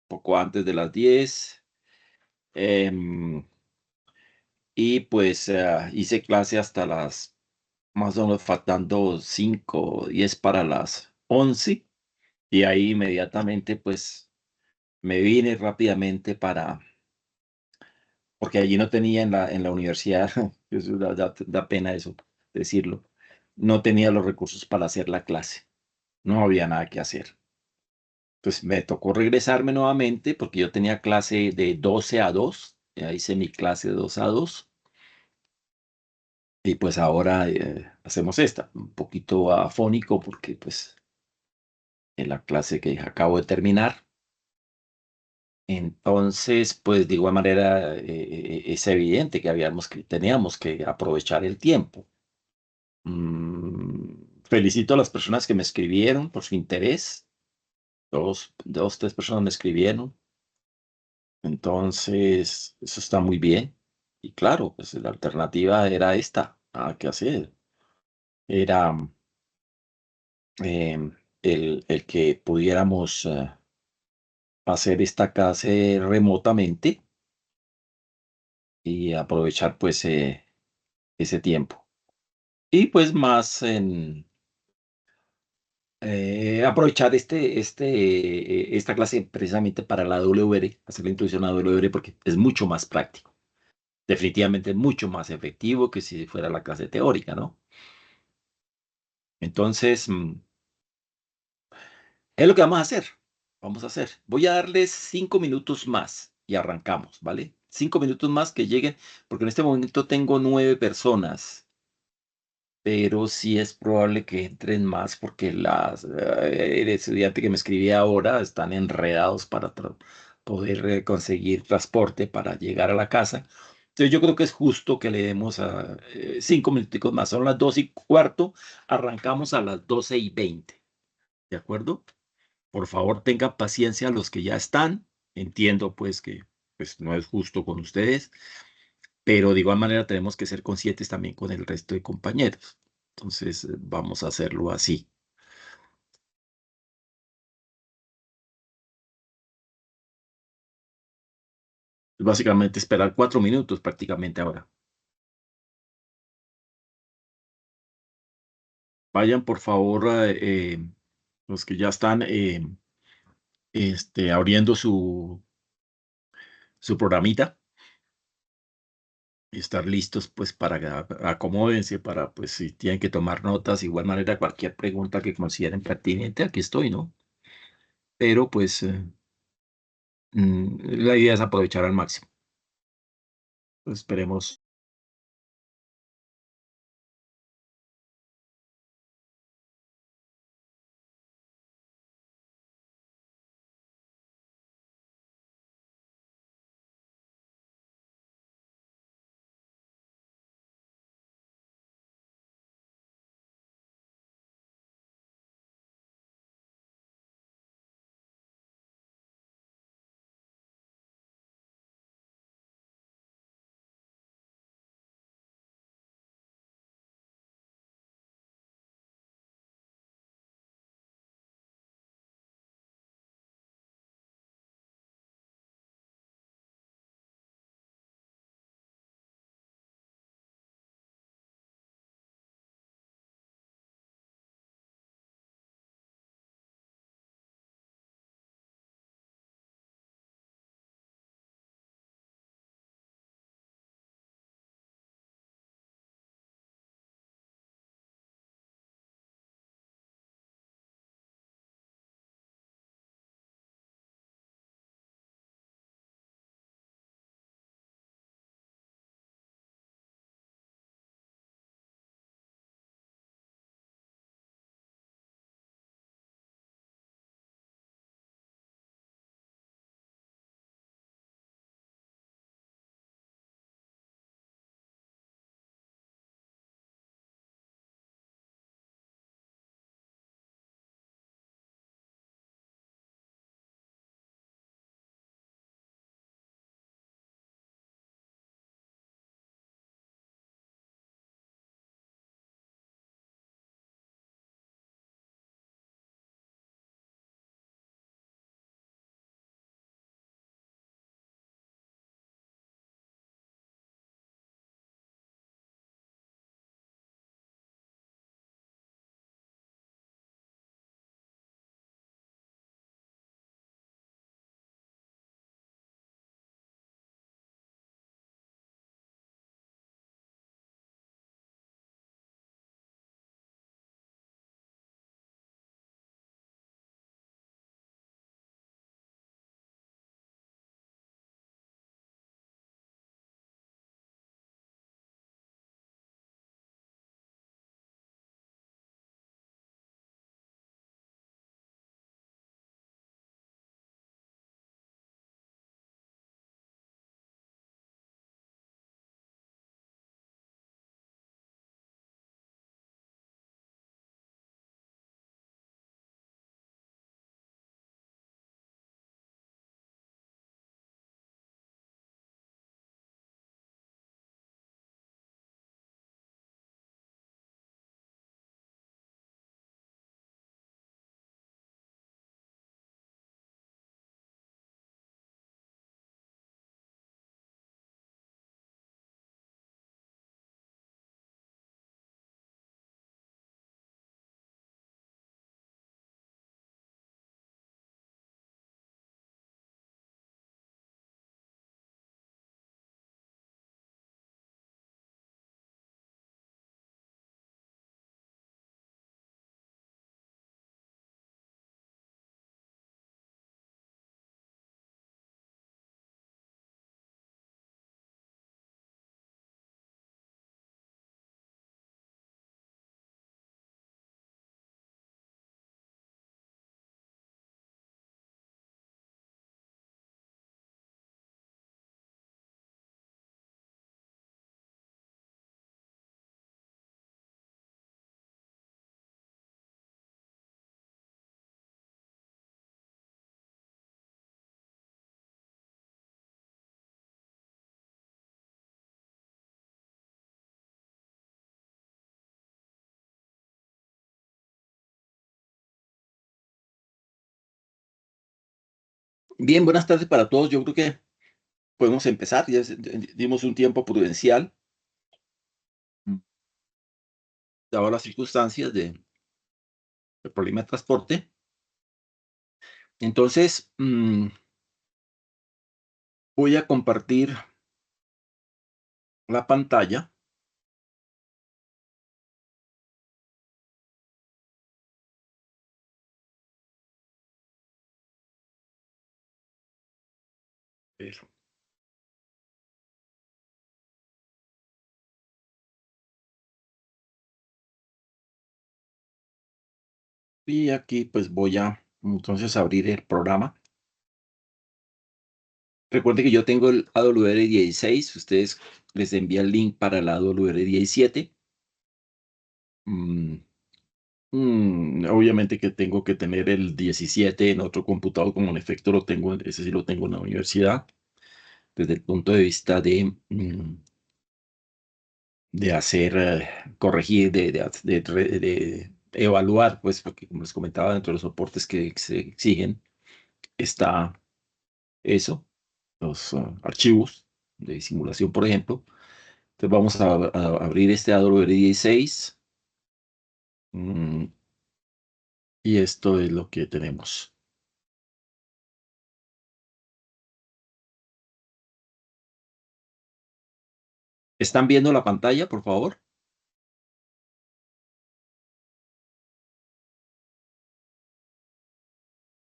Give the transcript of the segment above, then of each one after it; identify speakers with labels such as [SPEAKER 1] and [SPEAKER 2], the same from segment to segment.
[SPEAKER 1] poco antes de las 10. em, y pues hice clase hasta las más o menos faltando 5 o 10 para las 11. Y ahí inmediatamente pues me vine rápidamente porque allí no tenía en la universidad, eso da pena eso decirlo, no tenía los recursos para hacer la clase, no había nada que hacer. Pues me tocó regresarme nuevamente porque yo tenía clase de 12 a 2, ya hice mi clase de 2 a 2 y pues ahora hacemos esta, un poquito afónico porque pues en la clase que acabo de terminar. Entonces, pues de igual manera es evidente que teníamos que aprovechar el tiempo. Felicito a las personas que me escribieron por su interés. Tres personas me escribieron. Entonces, eso está muy bien. Y claro, pues la alternativa era esta, nada que hacer. Era el que pudiéramos hacer esta clase remotamente y aprovechar pues ese tiempo. Y pues más aprovechar esta clase precisamente para la WR, hacer la introducción a la WR porque es mucho más práctico. Definitivamente mucho más efectivo que si fuera la clase teórica, ¿no? Entonces, es lo que vamos a hacer. Vamos a hacer. Voy a darles 5 minutos más y arrancamos, ¿vale? 5 minutos más que lleguen, porque en este momento tengo 9 personas, pero sí es probable que entren más porque el estudiante que me escribía ahora están enredados para poder conseguir transporte para llegar a la casa. Entonces yo creo que es justo que le demos 5 minuticos más. Son las 2:15, arrancamos a las 12:20, ¿de acuerdo? Por favor, tengan paciencia los que ya están. Entiendo pues que pues, no es justo con ustedes, pero de igual manera tenemos que ser conscientes también con el resto de compañeros. Entonces, vamos a hacerlo así. Básicamente esperar 4 minutos prácticamente ahora. Vayan por favor, los que ya están abriendo su programita y estar listos pues para acomódense para pues si tienen que tomar notas, igual manera cualquier pregunta que consideren pertinente, aquí estoy, ¿no? Pero pues la idea es aprovechar al máximo. Esperemos. Bien, buenas tardes para todos. Yo creo que podemos empezar. Dimos un tiempo prudencial, mm, dadas las circunstancias del problema de transporte. Entonces, voy a compartir la pantalla. Eso. Y aquí pues voy a entonces abrir el programa. Recuerde que yo tengo el AWR 16. Ustedes les envía el link para el AWR 17. Mm, Obviamente que tengo que tener el 17 en otro computador, como en efecto lo tengo, ese sí lo tengo en la universidad, desde el punto de vista de hacer, corregir, de evaluar, pues, porque como les comentaba, dentro de los soportes que se exigen está eso, los archivos de simulación, por ejemplo. Entonces vamos a abrir este AWR 16, mm, y esto es lo que tenemos. ¿Están viendo la pantalla, por favor?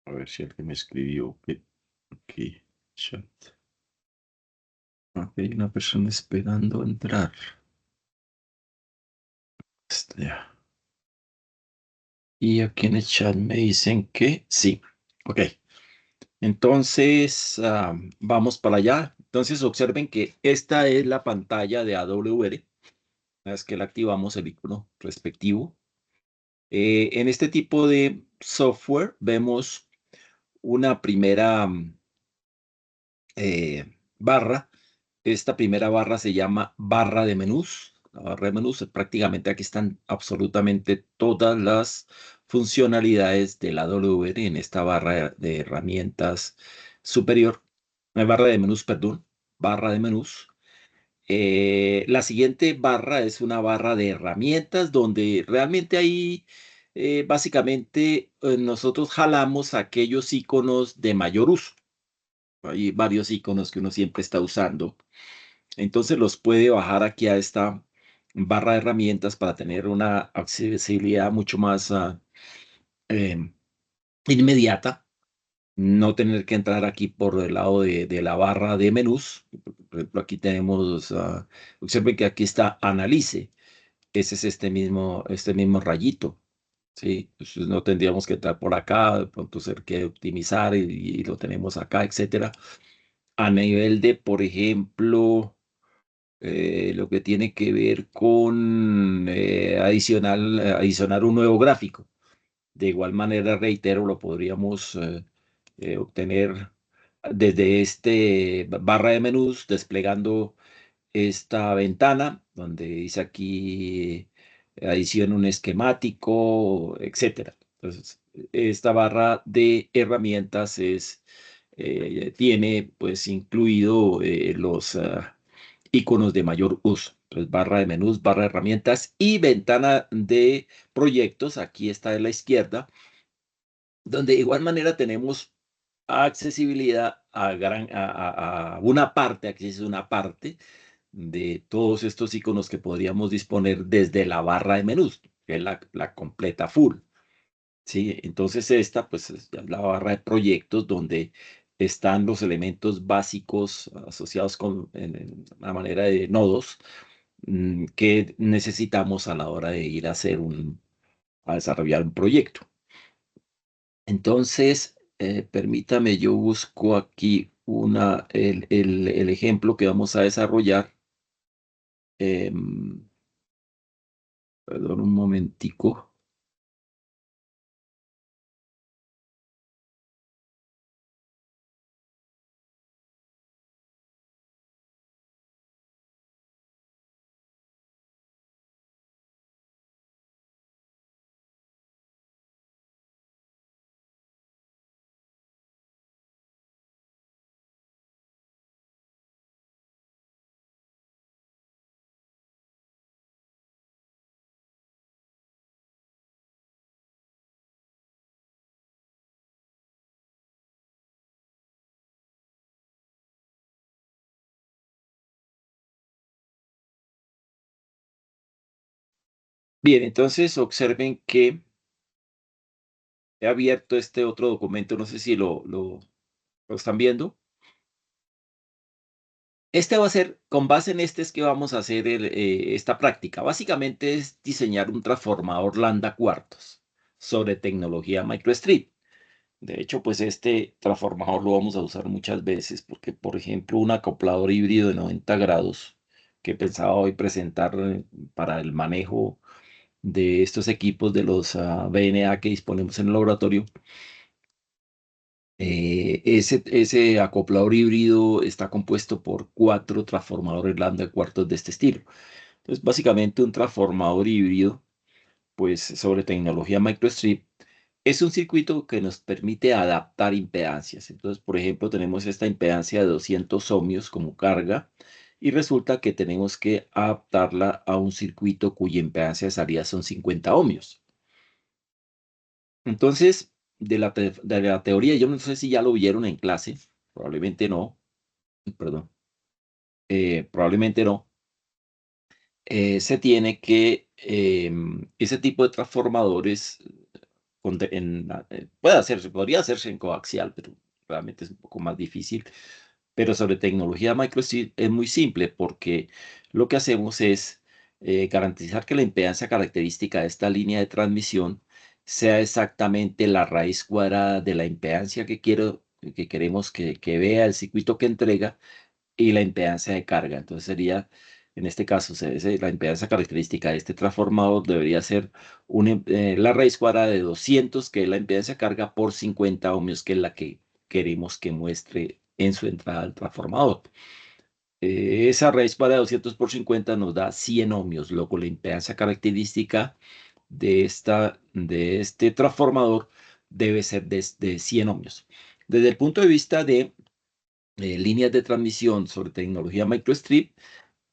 [SPEAKER 1] A ver si alguien me escribió que aquí, chat. Aquí hay una persona esperando entrar. Ya. Y aquí en el chat me dicen que sí. Ok. Entonces, vamos para allá. Entonces, observen que esta es la pantalla de AWR. Una vez que la activamos, el icono respectivo. En este tipo de software vemos una primera barra. Esta primera barra se llama barra de menús. La barra de menús, prácticamente aquí están absolutamente todas las funcionalidades de la AWR en esta barra de herramientas superior. Barra de menús, perdón, barra de menús. La siguiente barra es una barra de herramientas donde realmente ahí básicamente nosotros jalamos aquellos iconos de mayor uso. Hay varios iconos que uno siempre está usando. Entonces los puede bajar aquí a esta barra de herramientas para tener una accesibilidad mucho más em, inmediata. No tener que entrar aquí por el lado de la barra de menús. Por ejemplo, aquí tenemos, observen que aquí está Analice. Ese es este mismo rayito. ¿Sí? Entonces no tendríamos que entrar por acá, de pronto ser que optimizar y lo tenemos acá, etcétera. A nivel de, por ejemplo, lo que tiene que ver con adicionar un nuevo gráfico. De igual manera, reitero, lo podríamos obtener desde este barra de menús, desplegando esta ventana donde dice aquí adiciona un esquemático, etcétera. Entonces, esta barra de herramientas tiene pues incluido los iconos de mayor uso. Entonces, barra de menús, barra de herramientas y ventana de proyectos. Aquí está a la izquierda, donde de igual manera tenemos accesibilidad a una parte, aquí es una parte de todos estos iconos que podríamos disponer desde la barra de menús, que es la completa full. ¿Sí? Entonces esta pues es ya la barra de proyectos donde están los elementos básicos asociados en una manera de nodos que necesitamos a la hora de ir a desarrollar un proyecto. Entonces, permítame, yo busco aquí el ejemplo que vamos a desarrollar. Em, Perdón un momentico. Bien, entonces observen que he abierto este otro documento, no sé si lo están viendo. Este va a ser, con base en este es que vamos a hacer esta práctica. Básicamente es diseñar un transformador lambda cuartos sobre tecnología MicroStreet. De hecho, pues este transformador lo vamos a usar muchas veces porque, por ejemplo, un acoplador híbrido de 90 grados que pensaba hoy presentar para el manejo de estos equipos de los VNA que disponemos en el laboratorio. Ese acoplador híbrido está compuesto por 4 transformadores lambda cuartos de este estilo. Entonces, básicamente un transformador híbrido, pues sobre tecnología MicroStrip, es un circuito que nos permite adaptar impedancias. Entonces, por ejemplo, tenemos esta impedancia de 200 ohmios como carga y resulta que tenemos que adaptarla a un circuito cuya impedancia de salida son 50 ohmios. Entonces, de la teoría, yo no sé si ya lo vieron en clase, probablemente no, perdón, probablemente no, se tiene que, ese tipo de transformadores, puede hacerse, podría hacerse en coaxial, pero realmente es un poco más difícil. Pero sobre tecnología microchip es muy simple porque lo que hacemos es garantizar que la impedancia característica de esta línea de transmisión sea exactamente la raíz cuadrada de la impedancia que queremos que vea el circuito que entrega y la impedancia de carga. Entonces sería, en este caso, la impedancia característica de este transformador debería ser la raíz cuadrada de 200, que es la impedancia de carga, por 50 ohmios, que es la que queremos que muestre en su entrada al transformador. Esa raíz cuadrada de 200 por 50 nos da 100 ohmios, luego la impedancia característica de este transformador debe ser de 100 ohmios. Desde el punto de vista de líneas de transmisión sobre tecnología microstrip,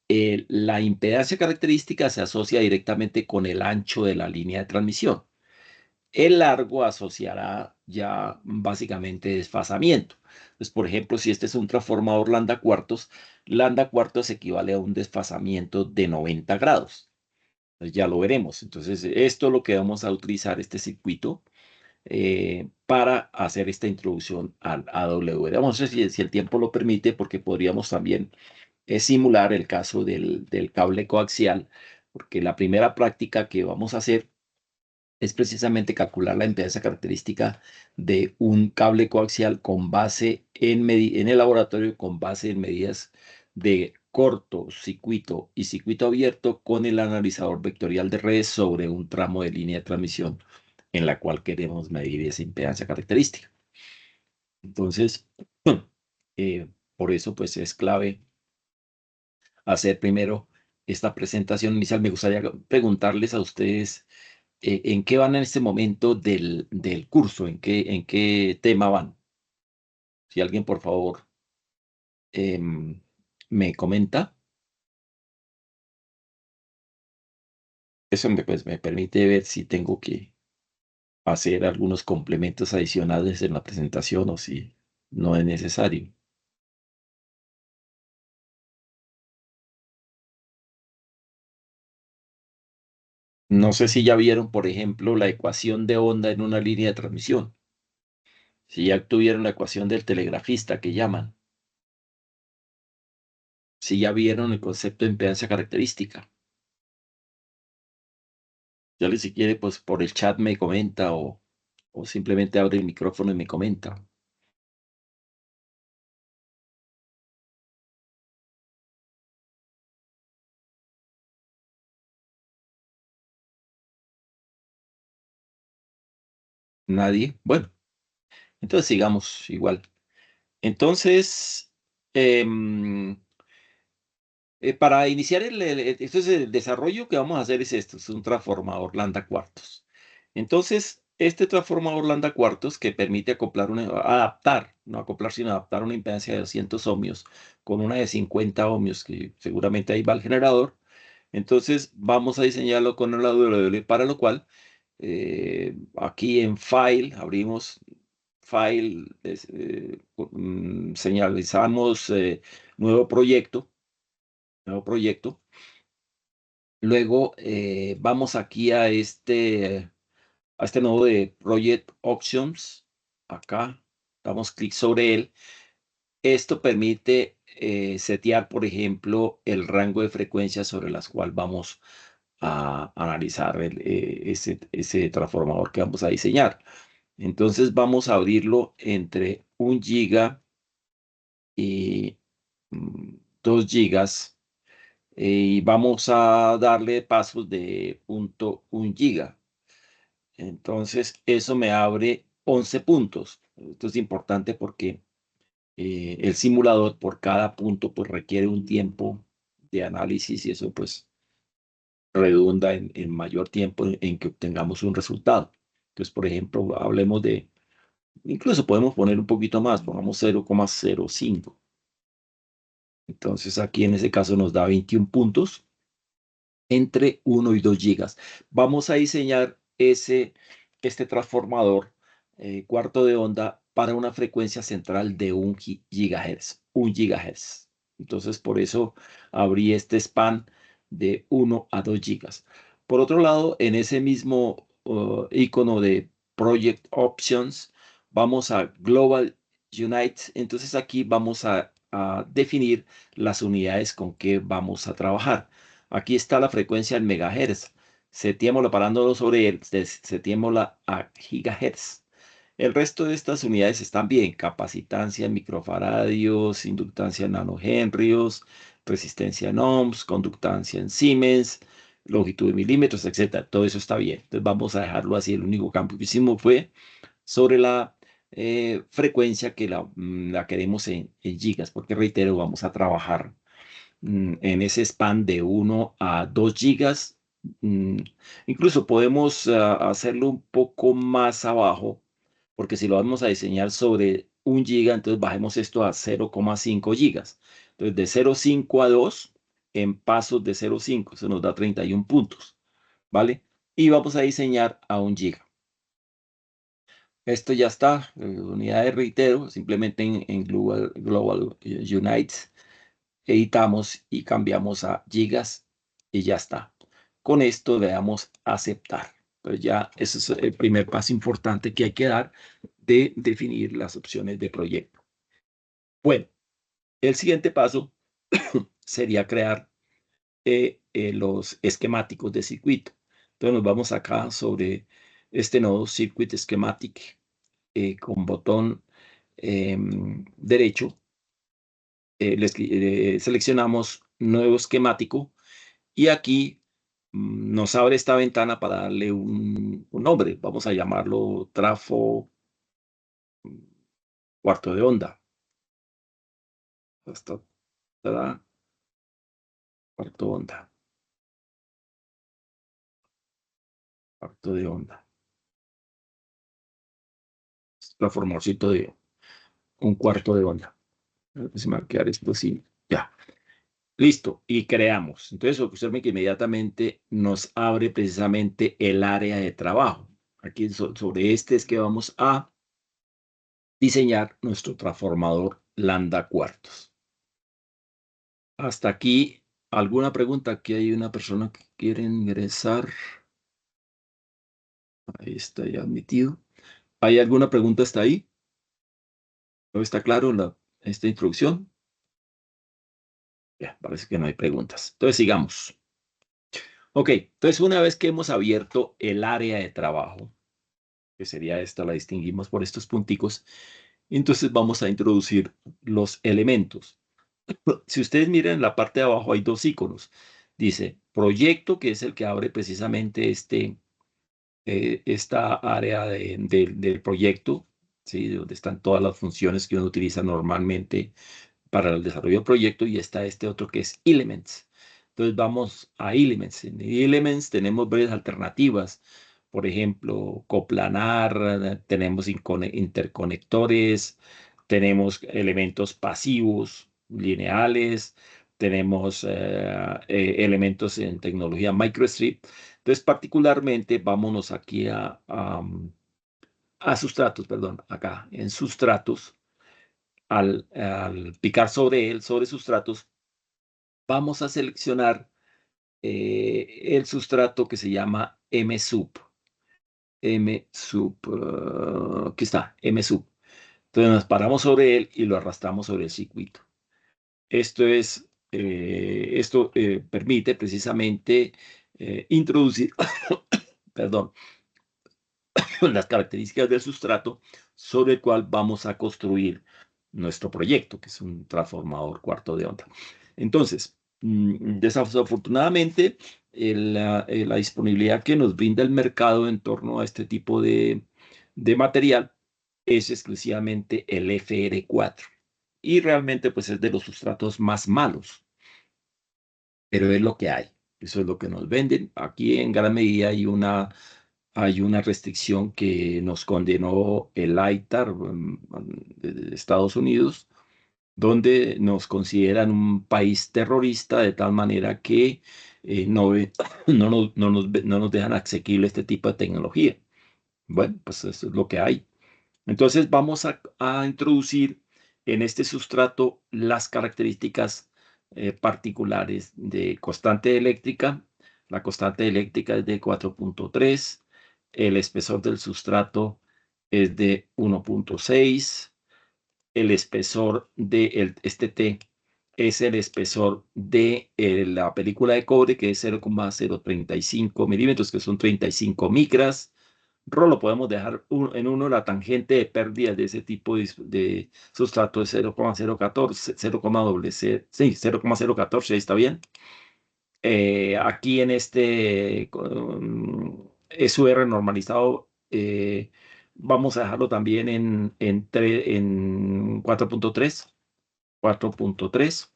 [SPEAKER 1] la impedancia característica se asocia directamente con el ancho de la línea de transmisión. El largo asociará ya básicamente desfasamiento. Entonces, por ejemplo, si este es un transformador lambda cuartos equivale a un desfasamiento de 90 grados. Entonces, ya lo veremos. Entonces, esto es lo que vamos a utilizar, este circuito, para hacer esta introducción al AW. Vamos a ver si el tiempo lo permite, porque podríamos también simular el caso del cable coaxial, porque la primera práctica que vamos a hacer es precisamente calcular la impedancia característica de un cable coaxial con base en el laboratorio, con base en medidas de corto circuito y circuito abierto con el analizador vectorial de redes sobre un tramo de línea de transmisión en la cual queremos medir esa impedancia característica. Entonces, por eso pues es clave hacer primero esta presentación inicial. Me gustaría preguntarles a ustedes en qué van en este momento del curso, en qué tema van. Si alguien, por favor, me comenta, eso pues, me permite ver si tengo que hacer algunos complementos adicionales en la presentación o si no es necesario. No sé si ya vieron, por ejemplo, la ecuación de onda en una línea de transmisión. Si ya tuvieron la ecuación del telegrafista que llaman. Si ya vieron el concepto de impedancia característica. Ya si quiere, pues por el chat me comenta o simplemente abre el micrófono y me comenta. Nadie. Bueno, entonces sigamos igual. Entonces, em, para iniciar entonces el desarrollo que vamos a hacer es esto, es un transformador lambda cuartos. Entonces, este transformador lambda cuartos que permite adaptar, no acoplar, sino adaptar una impedancia de 200 ohmios con una de 50 ohmios, que seguramente ahí va el generador. Entonces, vamos a diseñarlo con el AWL, para lo cual, aquí en File, abrimos File, señalizamos nuevo proyecto, nuevo proyecto. Luego vamos aquí a este nodo de Project Options. Acá damos clic sobre él. Esto permite setear, por ejemplo, el rango de frecuencias sobre las cuales vamos a analizar ese transformador que vamos a diseñar. Entonces vamos a abrirlo entre 1 giga y 2 gigas y vamos a darle pasos de 1 giga. Entonces eso me abre 11 puntos. Esto es importante porque el simulador por cada punto pues requiere un tiempo de análisis y eso pues redunda en mayor tiempo en que obtengamos un resultado. Entonces, por ejemplo, hablemos de, incluso podemos poner un poquito más, pongamos 0,05. Entonces aquí en ese caso nos da 21 puntos entre 1 y 2 gigas. Vamos a diseñar este transformador cuarto de onda para una frecuencia central de 1 gigahertz. 1 gigahertz. Entonces por eso abrí este span de 1 a 2 gigas. Por otro lado, en ese mismo icono de Project Options, vamos a Global Unite. Entonces aquí vamos a definir las unidades con que vamos a trabajar. Aquí está la frecuencia en megahertz. Seteémosla parándolo sobre él, seteémosla a gigahertz. El resto de estas unidades están bien. Capacitancia en microfaradios, inductancia en nanohenrios, resistencia en ohms, conductancia en Siemens, longitud de milímetros, etc. Todo eso está bien. Entonces vamos a dejarlo así. El único cambio que hicimos fue sobre la frecuencia que la queremos en gigas, porque reitero, vamos a trabajar en ese span de 1 a 2 gigas. Mm, Incluso podemos hacerlo un poco más abajo, porque si lo vamos a diseñar sobre 1 giga, entonces bajemos esto a 0,5 gigas. Entonces de 0,5 a 2 en pasos de 0,5, eso nos da 31 puntos, ¿vale? Y vamos a diseñar a 1 giga. Esto ya está, unidades reitero, simplemente en Global Unite editamos y cambiamos a gigas y ya está. Con esto le damos aceptar. Pues ya ese es el primer paso importante que hay que dar de definir las opciones de proyecto. Bueno, el siguiente paso sería crear los esquemáticos de circuito. Entonces nos vamos acá sobre este nodo Circuit Schematic con botón derecho. Seleccionamos nuevo esquemático y aquí nos abre esta ventana para darle un nombre. Vamos a llamarlo trafo cuarto de onda. Hasta cuarto onda. Cuarto de onda. Transformadorcito de un cuarto de onda. Se me va a quedar esto así. Ya. Listo. Y creamos. Entonces, observen que inmediatamente nos abre precisamente el área de trabajo. Aquí sobre este es que vamos a diseñar nuestro transformador lambda cuartos. Hasta aquí, ¿alguna pregunta? Aquí hay una persona que quiere ingresar. Ahí está ya admitido. ¿Hay alguna pregunta hasta ahí? ¿No está claro esta introducción? Ya, parece que no hay preguntas. Entonces, sigamos. Ok, entonces una vez que hemos abierto el área de trabajo, que sería esta, la distinguimos por estos punticos, entonces vamos a introducir los elementos. Si ustedes miran en la parte de abajo hay dos iconos. Dice proyecto, que es el que abre precisamente esta área del proyecto, ¿sí? Donde están todas las funciones que uno utiliza normalmente para el desarrollo del proyecto, y está este otro que es Elements. Entonces vamos a Elements. En Elements tenemos varias alternativas. Por ejemplo, coplanar, tenemos interconectores, tenemos elementos pasivos, lineales, tenemos elementos en tecnología microstrip. Entonces, particularmente, vámonos aquí a sustratos, perdón, acá en sustratos. Al picar sobre él, sobre sustratos, vamos a seleccionar el sustrato que se llama MSUB. MSUB, aquí está, MSUB. Entonces nos paramos sobre él y lo arrastramos sobre el circuito. Esto permite precisamente introducir, perdón, las características del sustrato sobre el cual vamos a construir nuestro proyecto, que es un transformador cuarto de onda. Entonces, desafortunadamente, la disponibilidad que nos brinda el mercado en torno a este tipo de material es exclusivamente el FR4. Y realmente, pues es de los sustratos más malos, pero es lo que hay. Eso es lo que nos venden. Aquí en gran medida hay una restricción que nos condenó el ITAR de Estados Unidos, donde nos consideran un país terrorista de tal manera que no nos dejan asequible este tipo de tecnología. Bueno, pues eso es lo que hay. Entonces vamos a introducir en este sustrato las características particulares de constante eléctrica. La constante eléctrica es de 4.3. El espesor del sustrato es de 1.6. El espesor de este T es el espesor de la película de cobre, que es 0,035 milímetros, que son 35 micras. Rho lo podemos dejar en uno, la tangente de pérdida de ese tipo de sustrato es 0,014, 0,014, sí, 0,014, ahí está bien. Aquí en este SUR normalizado, vamos a dejarlo también en 4.3, 4.3.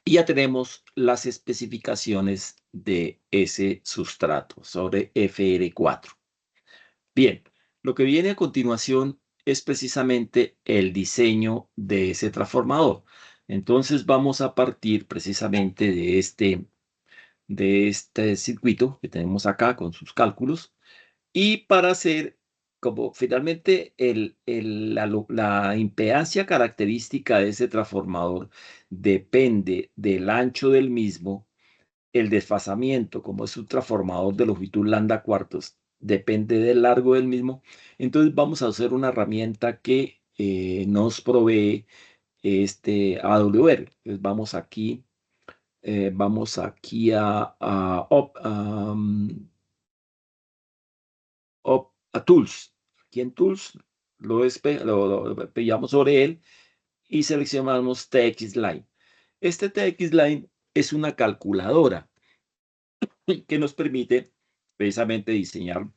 [SPEAKER 1] Y ya tenemos las especificaciones de ese sustrato sobre FR4. Bien, lo que viene a continuación es precisamente el diseño de ese transformador. Entonces vamos a partir precisamente de este circuito que tenemos acá con sus cálculos y para hacer, como finalmente la impedancia característica de ese transformador depende del ancho del mismo. El desfasamiento, como es un transformador de longitud lambda cuartos, depende del largo del mismo. Entonces vamos a hacer una herramienta que nos provee este AWR. Entonces vamos aquí a Tools. Aquí en Tools lo pillamos sobre él y seleccionamos TX Line. Este TX Line es una calculadora que nos permite precisamente diseñar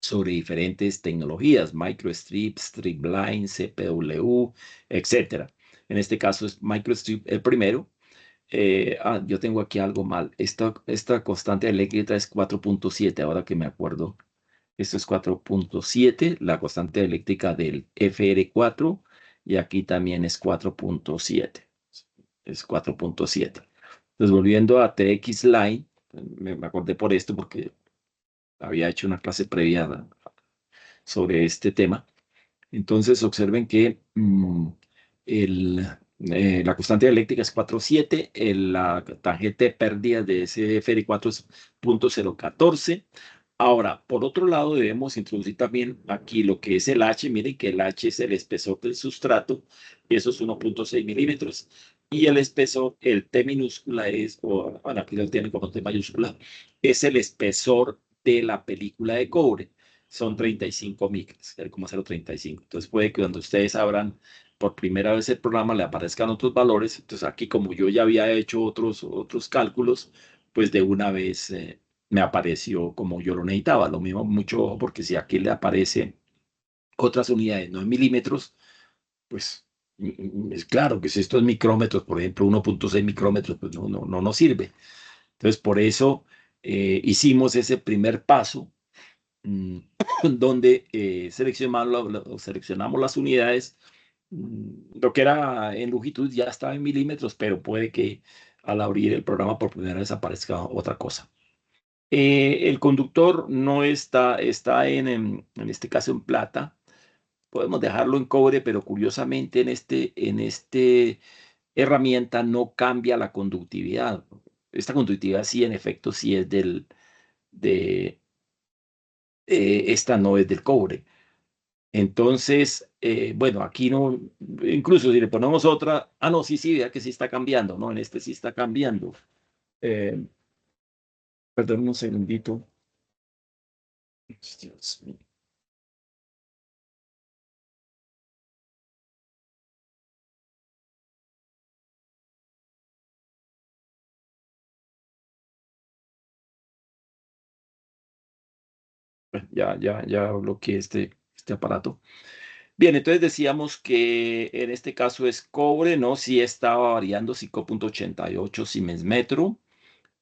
[SPEAKER 1] sobre diferentes tecnologías, microstrip, stripline, CPW, etcétera. En este caso es microstrip el primero. Yo tengo aquí algo mal. Esta constante eléctrica es 4.7, ahora que me acuerdo. Esto es 4.7, la constante eléctrica del FR4, y aquí también es 4.7. Es 4.7. Entonces, volviendo a TX Line, me acordé por esto porque había hecho una clase previa sobre este tema. Entonces, observen que la constante eléctrica es 4.7, la tangente de pérdida de ese FR4 es 0.014. Ahora, por otro lado, debemos introducir también aquí lo que es el H. Miren que el H es el espesor del sustrato, y eso es 1.6 milímetros. Y el espesor, el T minúscula bueno, aquí lo tienen como T mayúscula, es el espesor de la película de cobre. Son 35 micras, 0,035. Entonces puede que cuando ustedes abran por primera vez el programa le aparezcan otros valores. Entonces aquí, como yo ya había hecho otros cálculos, pues de una vez me apareció como yo lo necesitaba. Lo mismo, mucho ojo, porque si aquí le aparece otras unidades, no en milímetros, pues es claro que si esto es micrómetros, por ejemplo, 1.6 micrómetros, pues no nos sirve. Entonces, por eso hicimos ese primer paso, mm, donde seleccionamos las unidades. Lo que era en longitud ya estaba en milímetros, pero puede que al abrir el programa por primera vez aparezca otra cosa. El conductor no está en este caso en plata. Podemos dejarlo en cobre, pero curiosamente en este herramienta no cambia la conductividad. esta conductividad sí, en efecto, sí es de, esta no es del cobre. Entonces, bueno, aquí no, incluso si le ponemos otra, no, sí, sí, vea que sí está cambiando, ¿no? En este sí está cambiando. Eh, Perdón un segundito. Dios mío. Bueno, ya bloqueé este aparato. Bien, entonces decíamos que en este caso es cobre, ¿no? Sí estaba variando 5,88 Siemens metro.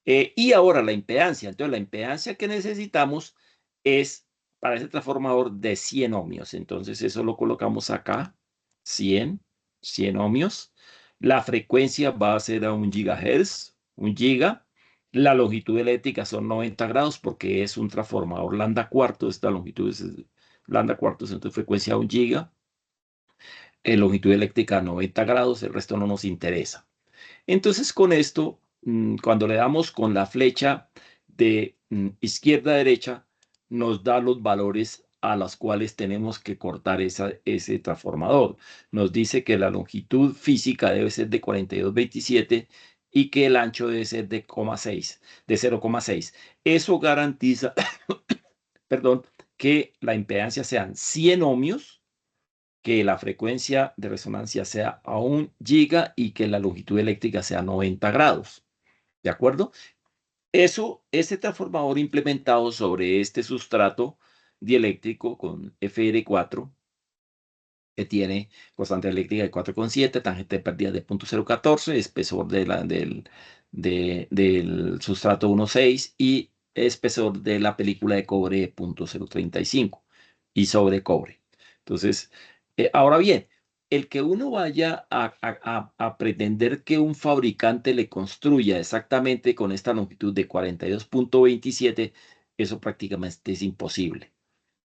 [SPEAKER 1] Y ahora la impedancia. Entonces, la impedancia que necesitamos es para ese transformador de 100 ohmios. Entonces, eso lo colocamos acá, 100, 100 ohmios. La frecuencia va a ser a 1 GHz, 1 giga. La longitud eléctrica son 90 grados porque es un transformador lambda cuartos. Esta longitud es lambda cuartos, entonces frecuencia 1 giga. Longitud eléctrica 90 grados, el resto no nos interesa. Entonces, con esto, cuando le damos con la flecha de izquierda a derecha, nos da los valores a los cuales tenemos que cortar ese transformador. Nos dice que la longitud física debe ser de 42,27 y que el ancho debe ser de 0,6, de 0,6. Eso garantiza, perdón, que la impedancia sean 100 ohmios, que la frecuencia de resonancia sea a 1 giga y que la longitud eléctrica sea 90 grados. ¿De acuerdo? Este transformador implementado sobre este sustrato dieléctrico con FR4, que tiene constante eléctrica de 4,7, tangente de pérdida de 0,014, espesor del sustrato 1,6 y espesor de la película de cobre de 0,035 y sobre cobre. Entonces, ahora bien, el que uno vaya a pretender que un fabricante le construya exactamente con esta longitud de 42,27, eso prácticamente es imposible.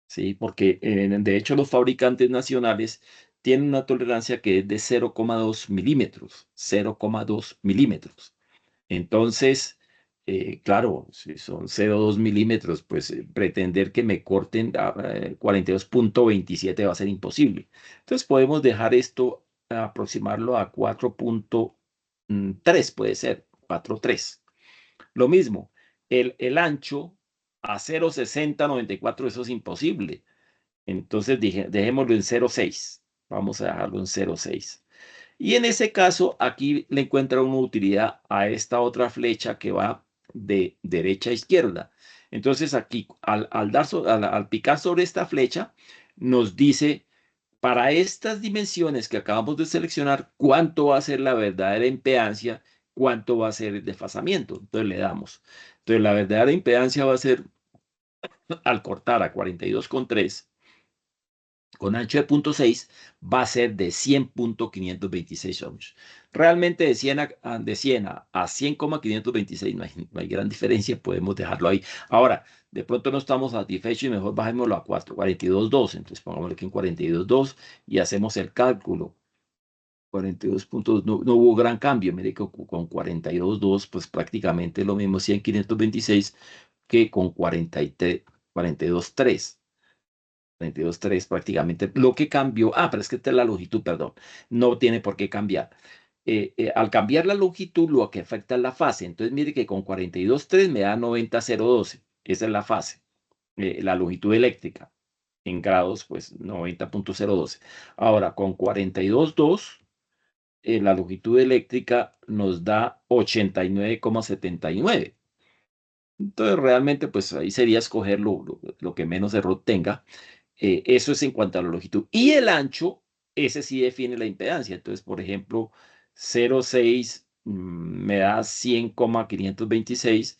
[SPEAKER 1] ¿Sí? Porque de hecho los fabricantes nacionales tienen una tolerancia que es de 0,2 milímetros, 0,2 milímetros. Entonces, claro, si son 0,2 milímetros, pues pretender que me corten a 42,27 va a ser imposible. Entonces podemos dejar esto, aproximarlo a 4,3, puede ser, 4,3. Lo mismo, el ancho a 0,6094, eso es imposible. Entonces dejémoslo en 0,6. Vamos a dejarlo en 0,6. Y en ese caso, aquí le encuentra una utilidad a esta otra flecha que va de derecha a izquierda. Entonces aquí, al picar sobre esta flecha, nos dice para estas dimensiones que acabamos de seleccionar, cuánto va a ser la verdadera impedancia, cuánto va a ser el desfasamiento. Entonces le damos. Entonces la verdadera impedancia va a ser, al cortar a 42,3, con ancho de 0,6, va a ser de 100,526 ohmios. Realmente de 100 a 100,526 no hay gran diferencia, podemos dejarlo ahí. Ahora, de pronto no estamos satisfechos y mejor bajémoslo a 42,2. Entonces pongámosle aquí en 42,2 y hacemos el cálculo. 42 puntos, no hubo gran cambio. Mire que con 42,2, pues prácticamente lo mismo 100,526 que con 43, 42,3. 22,3 prácticamente. Lo que cambió, pero es que esta es la longitud, perdón, no tiene por qué cambiar. Al cambiar la longitud, lo que afecta es la fase. Entonces, mire que con 42,3 me da 90,012. Esa es la fase, la longitud eléctrica. En grados, pues 90,012. Ahora, con 42,2, la longitud eléctrica nos da 89,79. Entonces, realmente, pues ahí sería escoger lo que menos error tenga. Eso es en cuanto a la longitud. Y el ancho, ese sí define la impedancia. Entonces, por ejemplo, 0,6 me da 100,526.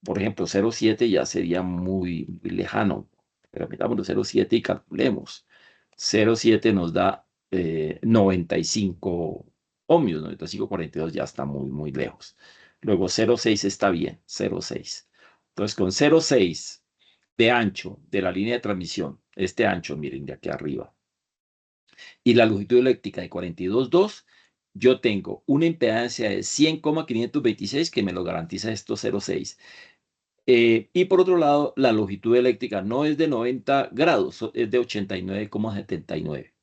[SPEAKER 1] Por ejemplo, 0,7 ya sería muy lejano. Pero metámoslo 0,7 y calculemos. 0,7 nos da 95 ohmios. 95,42 ya está muy lejos. Luego 0,6 está bien. 0,6. Entonces, con 0,6 de ancho de la línea de transmisión, este ancho, miren, de aquí arriba, y la longitud eléctrica de 42,2, yo tengo una impedancia de 100,526 que me lo garantiza esto 0,6. Y por otro lado, la longitud eléctrica no es de 90 grados, es de 89,79.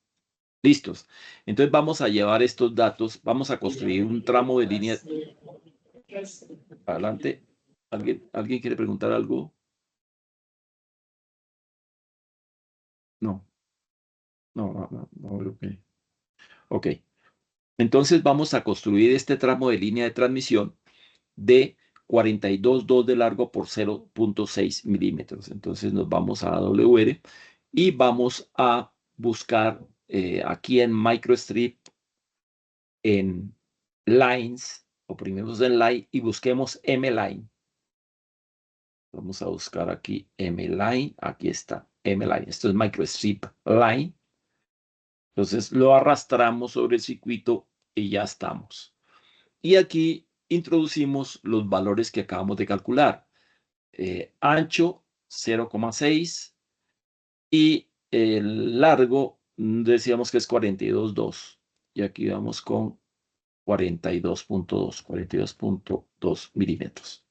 [SPEAKER 1] Listos. Entonces vamos a llevar estos datos, vamos a construir un tramo de línea. Adelante. ¿Alguien quiere preguntar algo? No, no, ok. Ok. Entonces vamos a construir este tramo de línea de transmisión de 42,2 de largo por 0,6 milímetros. Entonces nos vamos a AWR y vamos a buscar aquí en MicroStrip, en Lines, oprimimos en Line y busquemos M-Line. Vamos a buscar aquí M-Line, aquí está M-Line. Esto es MicroStrip Line. Entonces lo arrastramos sobre el circuito y ya estamos. Y aquí introducimos los valores que acabamos de calcular. Ancho 0,6 y el largo decíamos que es 42,2. Y aquí vamos con 42,2 milímetros.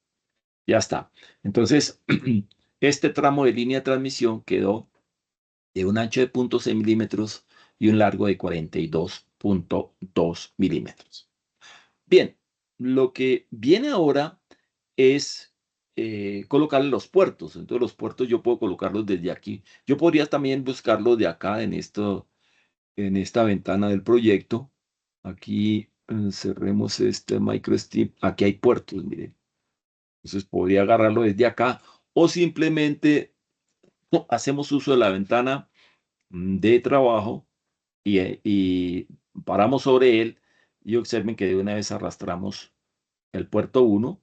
[SPEAKER 1] Ya está. Entonces, este tramo de línea de transmisión quedó de un ancho de 0,6 milímetros y un largo de 42,2 milímetros. Bien, lo que viene ahora es colocarle los puertos. Entonces los puertos yo puedo colocarlos desde aquí. Yo podría también buscarlos de acá en esta ventana del proyecto. Aquí cerremos este MicroStrip. Aquí hay puertos, miren. Entonces podría agarrarlo desde acá o simplemente hacemos uso de la ventana de trabajo y paramos sobre él y observen que de una vez arrastramos el puerto 1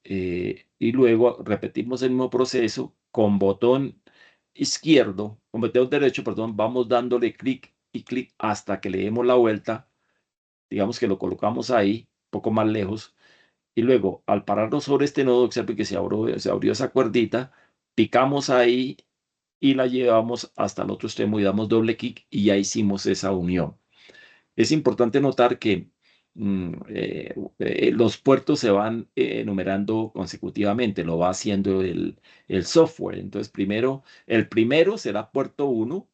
[SPEAKER 1] y luego repetimos el mismo proceso con botón izquierdo, con botón derecho, perdón, vamos dándole clic y clic hasta que le demos la vuelta, digamos que lo colocamos ahí, un poco más lejos, y luego al pararnos sobre este nodo, observen que se abrió esa cuerdita, picamos ahí y la llevamos hasta el otro extremo y damos doble clic y ya hicimos esa unión. Es importante notar que los puertos se van enumerando consecutivamente, lo va haciendo el software. Entonces, el primero será puerto 1.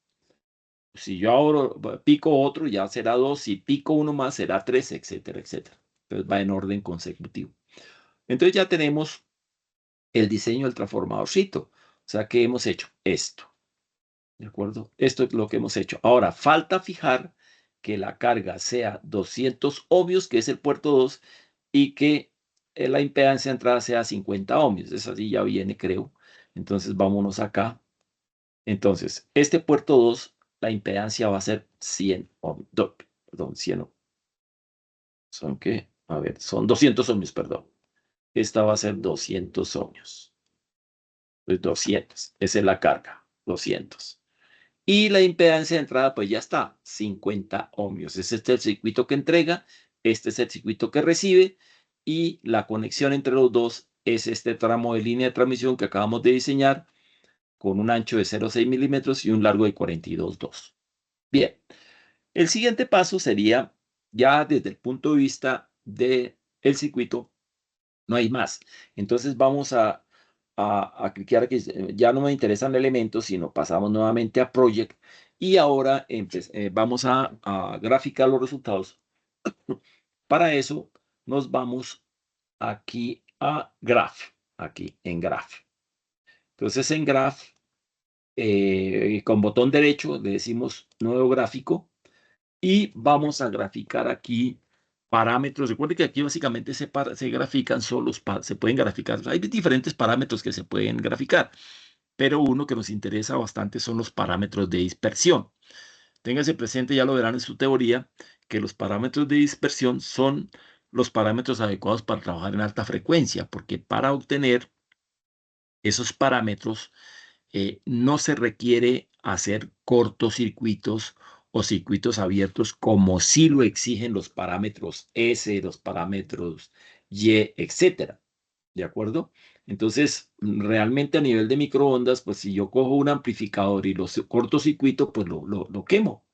[SPEAKER 1] Si yo ahora pico otro, ya será 2. Si pico uno más, será 3, etcétera, etcétera. Entonces va en orden consecutivo. Entonces ya tenemos el diseño del transformadorcito. O sea que hemos hecho esto. ¿De acuerdo? Esto es lo que hemos hecho. Ahora, falta fijar que la carga sea 200 ohmios, que es el puerto 2, y que la impedancia de entrada sea 50 ohmios. Esa sí ya viene, creo. Entonces, vámonos acá. Entonces, este puerto 2, la impedancia va a ser 100 ohmios. Perdón, 100 ohmios. ¿Son qué? A ver, son 200 ohmios, perdón. Esta va a ser 200 ohmios. Pues 200. Esa es la carga. 200. Y la impedancia de entrada, pues ya está, 50 ohmios. Este es el circuito que entrega, este es el circuito que recibe, y la conexión entre los dos es este tramo de línea de transmisión que acabamos de diseñar con un ancho de 0,6 milímetros y un largo de 42,2. Bien, el siguiente paso sería, ya desde el punto de vista del circuito, no hay más. Entonces vamos a cliquear aquí. Ya no me interesan elementos, sino pasamos nuevamente a Project. Y ahora vamos a graficar los resultados. Para eso nos vamos aquí a Graph. Aquí en Graph. Entonces en Graph, con botón derecho le decimos nuevo gráfico. Y vamos a graficar aquí parámetros. Recuerden que aquí básicamente se grafican se pueden graficar. Hay diferentes parámetros que se pueden graficar, pero uno que nos interesa bastante son los parámetros de dispersión. Téngase presente, ya lo verán en su teoría, que los parámetros de dispersión son los parámetros adecuados para trabajar en alta frecuencia, porque para obtener esos parámetros no se requiere hacer cortocircuitos o circuitos abiertos como sí lo exigen los parámetros S, los parámetros Y, etcétera. ¿De acuerdo? Entonces, realmente a nivel de microondas, pues si yo cojo un amplificador y lo cortocircuito, pues lo quemo.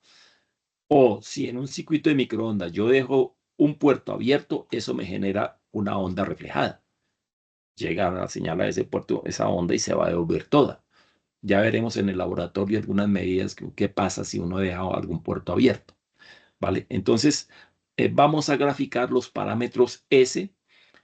[SPEAKER 1] O si en un circuito de microondas yo dejo un puerto abierto, eso me genera una onda reflejada. Llega la señal a ese puerto, esa onda, y se va a devolver toda. Ya veremos en el laboratorio algunas medidas qué pasa si uno deja algún puerto abierto, ¿vale? Entonces, vamos a graficar los parámetros S.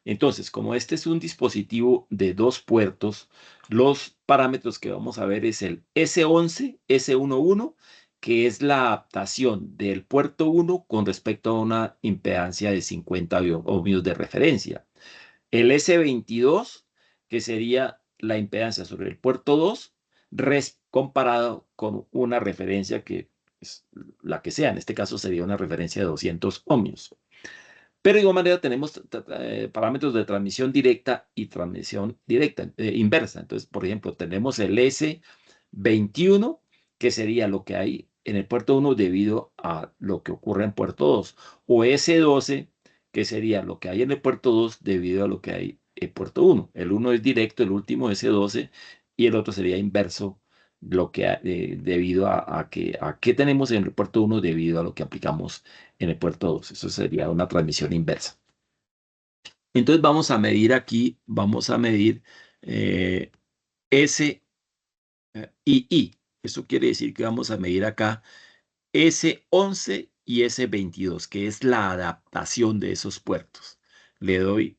[SPEAKER 1] Entonces, como este es un dispositivo de 2 puertos, los parámetros que vamos a ver es el S11, S11, que es la adaptación del puerto 1 con respecto a una impedancia de 50 ohmios de referencia. El S22, que sería la impedancia sobre el puerto 2, comparado con una referencia que es la que sea. En este caso sería una referencia de 200 ohmios. Pero de igual manera tenemos parámetros de transmisión directa y transmisión directa, inversa. Entonces, por ejemplo, tenemos el S21, que sería lo que hay en el puerto 1 debido a lo que ocurre en puerto 2. O S12, que sería lo que hay en el puerto 2 debido a lo que hay en puerto 1. El 1 es directo, el último S12, y el otro sería inverso, lo que debido a qué tenemos en el puerto 1 debido a lo que aplicamos en el puerto 2. Eso sería una transmisión inversa. Entonces vamos a medir aquí, vamos a medir S y I. Eso quiere decir que vamos a medir acá S11 y S22, que es la adaptación de esos puertos. Le doy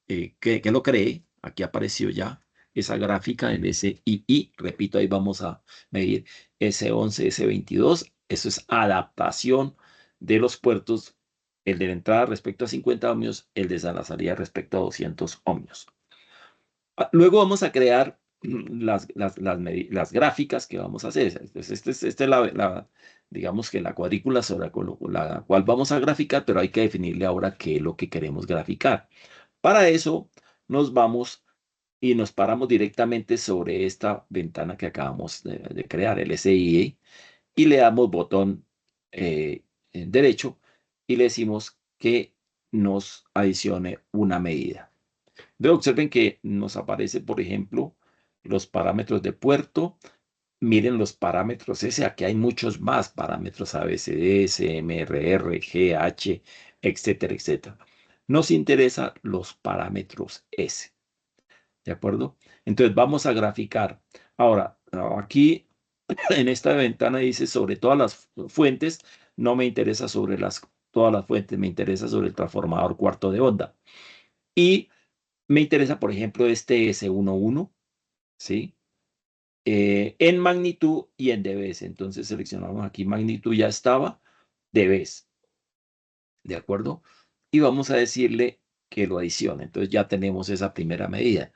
[SPEAKER 1] que lo creé. Aquí apareció ya esa gráfica en SII. Repito, ahí vamos a medir S11, S22. Eso es adaptación de los puertos. El de la entrada respecto a 50 ohmios, el de la salida respecto a 200 ohmios. Luego vamos a crear las gráficas que vamos a hacer. Entonces, esta es digamos que la cuadrícula sobre la cual vamos a graficar, pero hay que definirle ahora qué es lo que queremos graficar. Para eso nos vamos y nos paramos directamente sobre esta ventana que acabamos de crear, el SIE, y le damos botón derecho y le decimos que nos adicione una medida. Luego observen que nos aparece, por ejemplo, los parámetros de puerto. Miren los parámetros S, aquí hay muchos más parámetros ABCD, CMRR, GH, etcétera, etcétera. Nos interesan los parámetros S, ¿de acuerdo? Entonces vamos a graficar. Ahora, aquí en esta ventana dice sobre todas las fuentes, no me interesa sobre todas las fuentes, me interesa sobre el transformador cuarto de onda. Y me interesa, por ejemplo, este S11, ¿sí? En magnitud y en dBs. Entonces seleccionamos aquí magnitud, ya estaba, dBs, ¿de acuerdo? Y vamos a decirle que lo adicione. Entonces ya tenemos esa primera medida.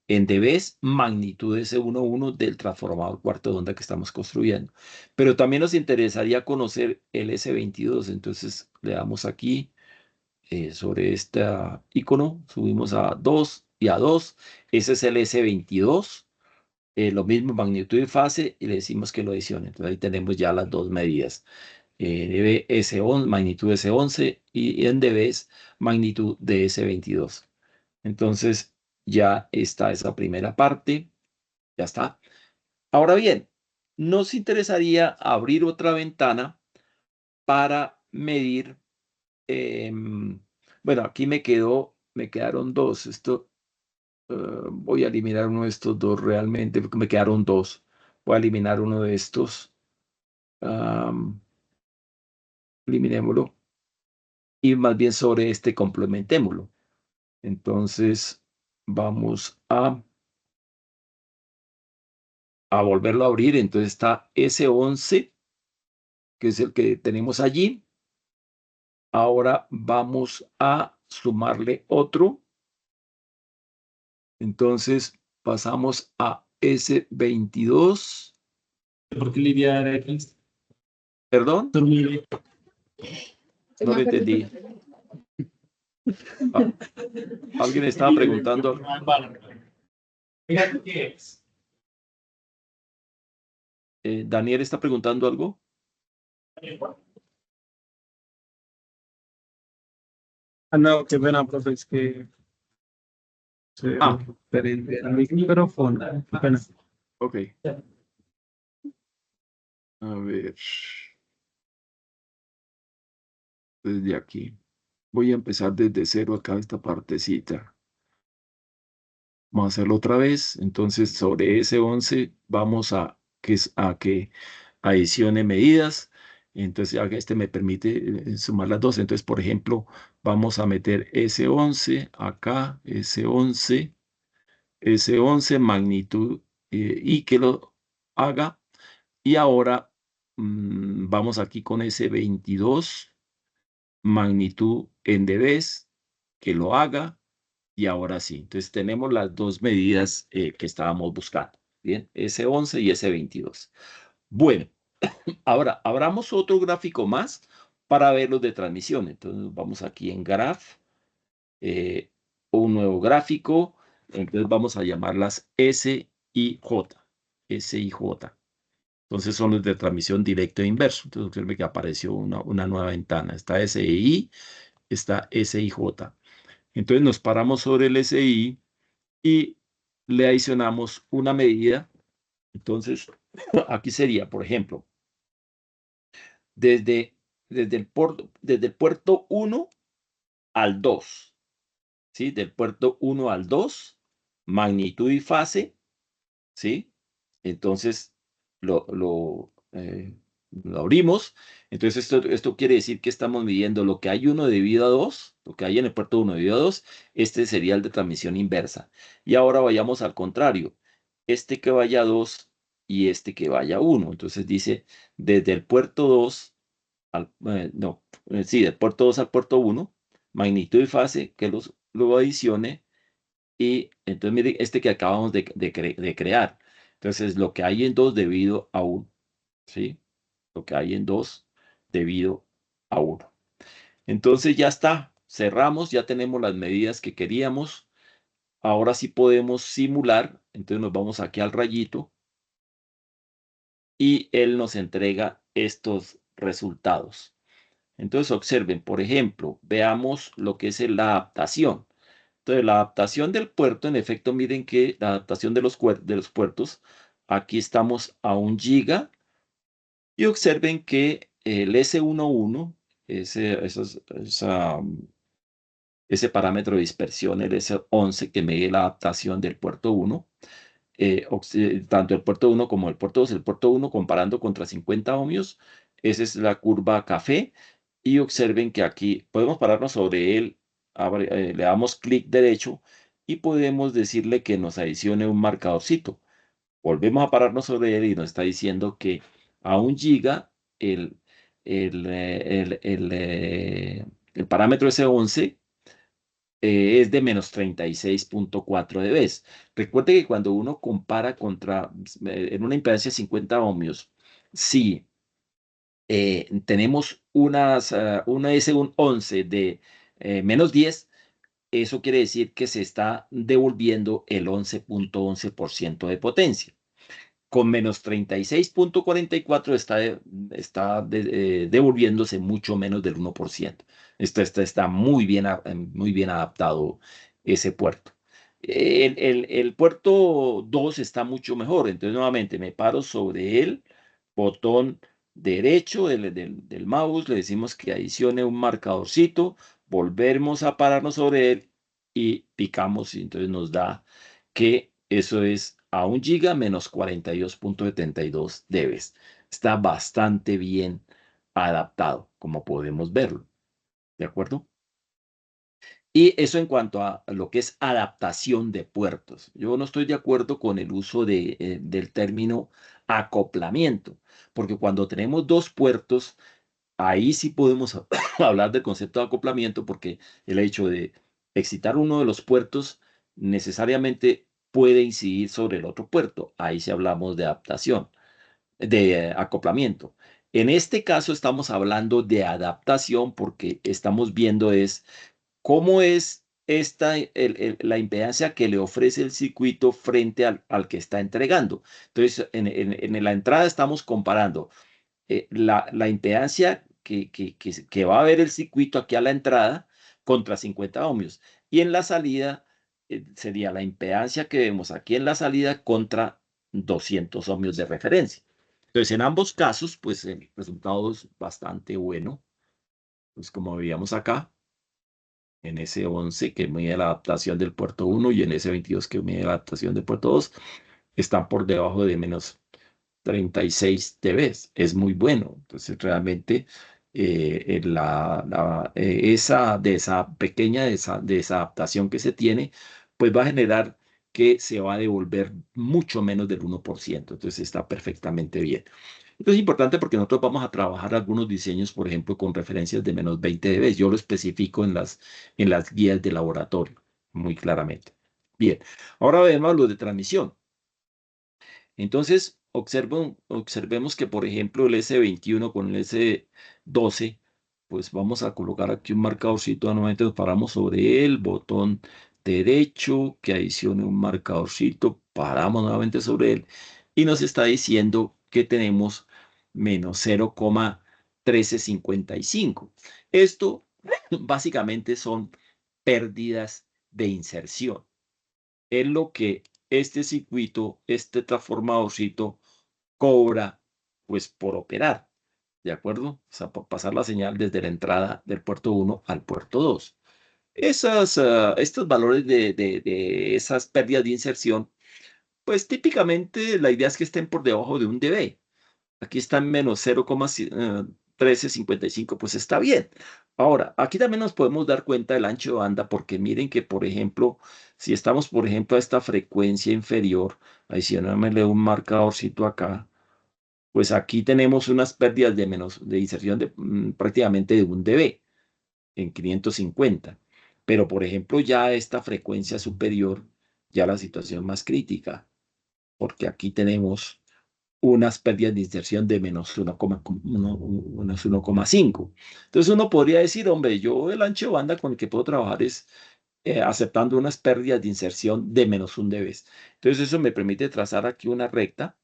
[SPEAKER 1] En dBs, magnitud S11 del transformador cuarto de onda que estamos construyendo. Pero también nos interesaría conocer el S22. Entonces le damos aquí sobre este icono, subimos a 2 y a 2. Ese es el S22. Lo mismo magnitud y fase, y le decimos que lo adicione. Entonces ahí tenemos ya las dos medidas. dB S11, magnitud S11 y en dB es magnitud de S22. Entonces ya está esa primera parte. Ya está. Ahora bien, nos interesaría abrir otra ventana para medir. Bueno, aquí me quedaron dos. Voy a eliminar uno de estos dos realmente, porque me quedaron dos. Voy a eliminar uno de estos. Eliminémoslo. Y más bien sobre este complementémoslo. Entonces, vamos a volverlo a abrir. Entonces está S11, que es el que tenemos allí. Ahora vamos a sumarle otro. Entonces, pasamos a S22.
[SPEAKER 2] ¿Por qué Lidia era X?
[SPEAKER 1] ¿Perdón?
[SPEAKER 2] Dormir.
[SPEAKER 1] No lo entendí. Ah, alguien estaba preguntando.
[SPEAKER 2] Mira, ¿qué es?
[SPEAKER 1] Daniel está preguntando algo.
[SPEAKER 2] Ah, no, qué pena, profe, es que se
[SPEAKER 1] Ah,
[SPEAKER 2] diferente el micrófono. Qué pena.
[SPEAKER 1] ok. A ver. Desde aquí. Voy a empezar desde cero acá esta partecita. Vamos a hacerlo otra vez. Entonces, sobre S11 vamos a que adicione medidas. Entonces, este me permite sumar las dos. Entonces, por ejemplo, vamos a meter S11 acá, S11 magnitud y que lo haga. Y ahora vamos aquí con S22 magnitud en dBs, que lo haga. Y ahora sí, entonces tenemos las dos medidas que estábamos buscando. Bien, S11 y S22. Bueno, ahora abramos otro gráfico más para ver los de transmisión. Entonces vamos aquí en Graph, eh, un nuevo gráfico. Entonces vamos a llamarlas S y J. S y J. Entonces son los de transmisión directo e inverso. Entonces observe que apareció una nueva ventana. Está SI, está SIJ. Entonces nos paramos sobre el SI y le adicionamos una medida. Entonces, aquí sería, por ejemplo, desde, desde el puerto 1 al 2, ¿sí? Del puerto 1 al 2, magnitud y fase, ¿sí? Entonces, lo abrimos. Entonces, esto quiere decir que estamos midiendo lo que hay 1 debido a 2, lo que hay en el puerto 1 debido a 2. Este sería el de transmisión inversa. Y ahora vayamos al contrario. Este que vaya a 2 y este que vaya a 1. Entonces dice, desde el puerto 2 al, no, sí, del puerto 2 al puerto 1, magnitud y fase, que lo adicione y entonces, mire, este que acabamos de crear. Entonces, lo que hay en 2 debido a 1, ¿sí? Lo que hay en 2 debido a 1. Entonces, ya está. Cerramos, ya tenemos las medidas que queríamos. Ahora sí podemos simular. Entonces, nos vamos aquí al rayito y él nos entrega estos resultados. Entonces, observen, por ejemplo, veamos lo que es la adaptación. Entonces, la adaptación del puerto, en efecto, miren que la adaptación de los puertos, aquí estamos a 1 GB y observen que el S11, ese parámetro de dispersión, el S11 que mide la adaptación del puerto 1, tanto el puerto 1 como el puerto 2, el puerto 1 comparando contra 50 ohmios, esa es la curva café, y observen que aquí podemos pararnos sobre él, le damos clic derecho y podemos decirle que nos adicione un marcadorcito. Volvemos a pararnos sobre él y nos está diciendo que a 1 GB el, el parámetro S11 es de menos 36.4 dB. Recuerde que cuando uno compara en una impedancia de 50 ohmios, si tenemos una S11 de menos 10, eso quiere decir que se está devolviendo el 11.11% de potencia. Con menos 36.44 está devolviéndose mucho menos del 1%. Está muy muy bien adaptado ese puerto. El puerto 2 está mucho mejor. Entonces, nuevamente, me paro sobre el botón derecho del mouse. Le decimos que adicione un marcadorcito. Volvemos a pararnos sobre él y picamos. Y entonces nos da que eso es a 1 GB menos 42.72 dBs. Está bastante bien adaptado, como podemos verlo. ¿De acuerdo? Y eso en cuanto a lo que es adaptación de puertos. Yo no estoy de acuerdo con el uso del término acoplamiento, porque cuando tenemos dos puertos, ahí sí podemos hablar del concepto de acoplamiento, porque el hecho de excitar uno de los puertos necesariamente puede incidir sobre el otro puerto. Ahí sí hablamos de adaptación, de acoplamiento. En este caso estamos hablando de adaptación porque estamos viendo es cómo es la impedancia que le ofrece el circuito frente al que está entregando. Entonces, en la entrada estamos comparando la impedancia que va a haber el circuito aquí a la entrada contra 50 ohmios. Y en la salida sería la impedancia que vemos aquí en la salida contra 200 ohmios de referencia. Entonces, en ambos casos, pues el resultado es bastante bueno, pues como veíamos acá. en S11 que mide la adaptación del puerto 1 y en S22 que mide la adaptación del puerto 2, están por debajo de menos 36 dB. Es muy bueno. Entonces, realmente esa pequeña desadaptación que se tiene, pues va a generar que se va a devolver mucho menos del 1%. Entonces, está perfectamente bien. Esto es importante porque nosotros vamos a trabajar algunos diseños, por ejemplo, con referencias de menos 20 dB. Yo lo especifico en las guías de laboratorio, muy claramente. Bien, ahora vemos los de transmisión. Entonces, observemos que, por ejemplo, el S21 con el S12, pues vamos a colocar aquí un marcadorcito. Nuevamente nos paramos sobre el botón derecho, que adicione un marcadorcito, paramos nuevamente sobre él y nos está diciendo que tenemos menos 0,1355. Esto básicamente son pérdidas de inserción. Es lo que este circuito, este transformadorcito cobra, pues por operar, ¿de acuerdo? O sea, por pasar la señal desde la entrada del puerto 1 al puerto 2. Estos valores de esas pérdidas de inserción, pues típicamente la idea es que estén por debajo de 1 dB. Aquí está en menos 0,1355, pues está bien. Ahora, aquí también nos podemos dar cuenta del ancho de banda, porque miren que, por ejemplo, si estamos, por ejemplo, a esta frecuencia inferior, adicionámosle un marcadorcito acá, pues aquí tenemos unas pérdidas de inserción de prácticamente de 1 dB en 550. Pero, por ejemplo, ya a esta frecuencia superior, ya la situación más crítica, porque aquí tenemos unas pérdidas de inserción de menos 1,5. Entonces uno podría decir, hombre, yo el ancho de banda con el que puedo trabajar es aceptando unas pérdidas de inserción de menos 1 dB. Entonces eso me permite trazar aquí una recta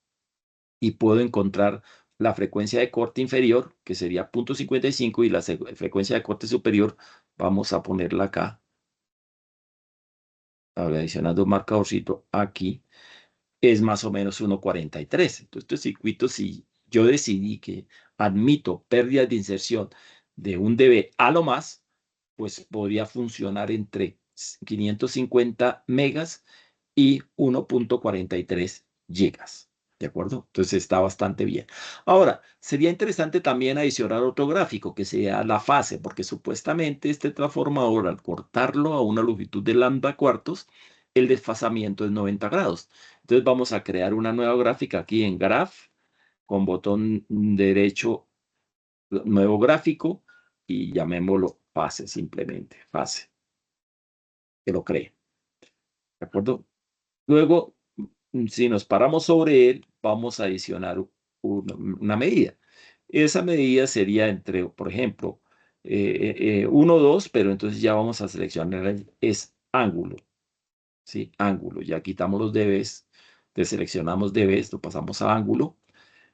[SPEAKER 1] y puedo encontrar la frecuencia de corte inferior, que sería 0,55, y la frecuencia de corte superior, vamos a ponerla acá, adicionando un marcadorcito aquí, es más o menos 1,43. Entonces, este circuito, si yo decidí que admito pérdidas de inserción de 1 dB a lo más, pues podría funcionar entre 550 megas y 1,43 gigas. ¿De acuerdo? Entonces está bastante bien. Ahora, sería interesante también adicionar otro gráfico que sea la fase, porque supuestamente este transformador, al cortarlo a una longitud de lambda cuartos, el desfasamiento es 90 grados. Entonces vamos a crear una nueva gráfica aquí en Graph, con botón derecho, nuevo gráfico, y llamémoslo fase simplemente, fase, que lo cree. ¿De acuerdo? Luego, si nos paramos sobre él, vamos a adicionar una medida. Esa medida sería entre, por ejemplo, 1, 2, pero entonces ya vamos a seleccionar es ángulo, ¿sí? Ángulo. Ya quitamos los dBs, deseleccionamos dBs, lo pasamos a ángulo.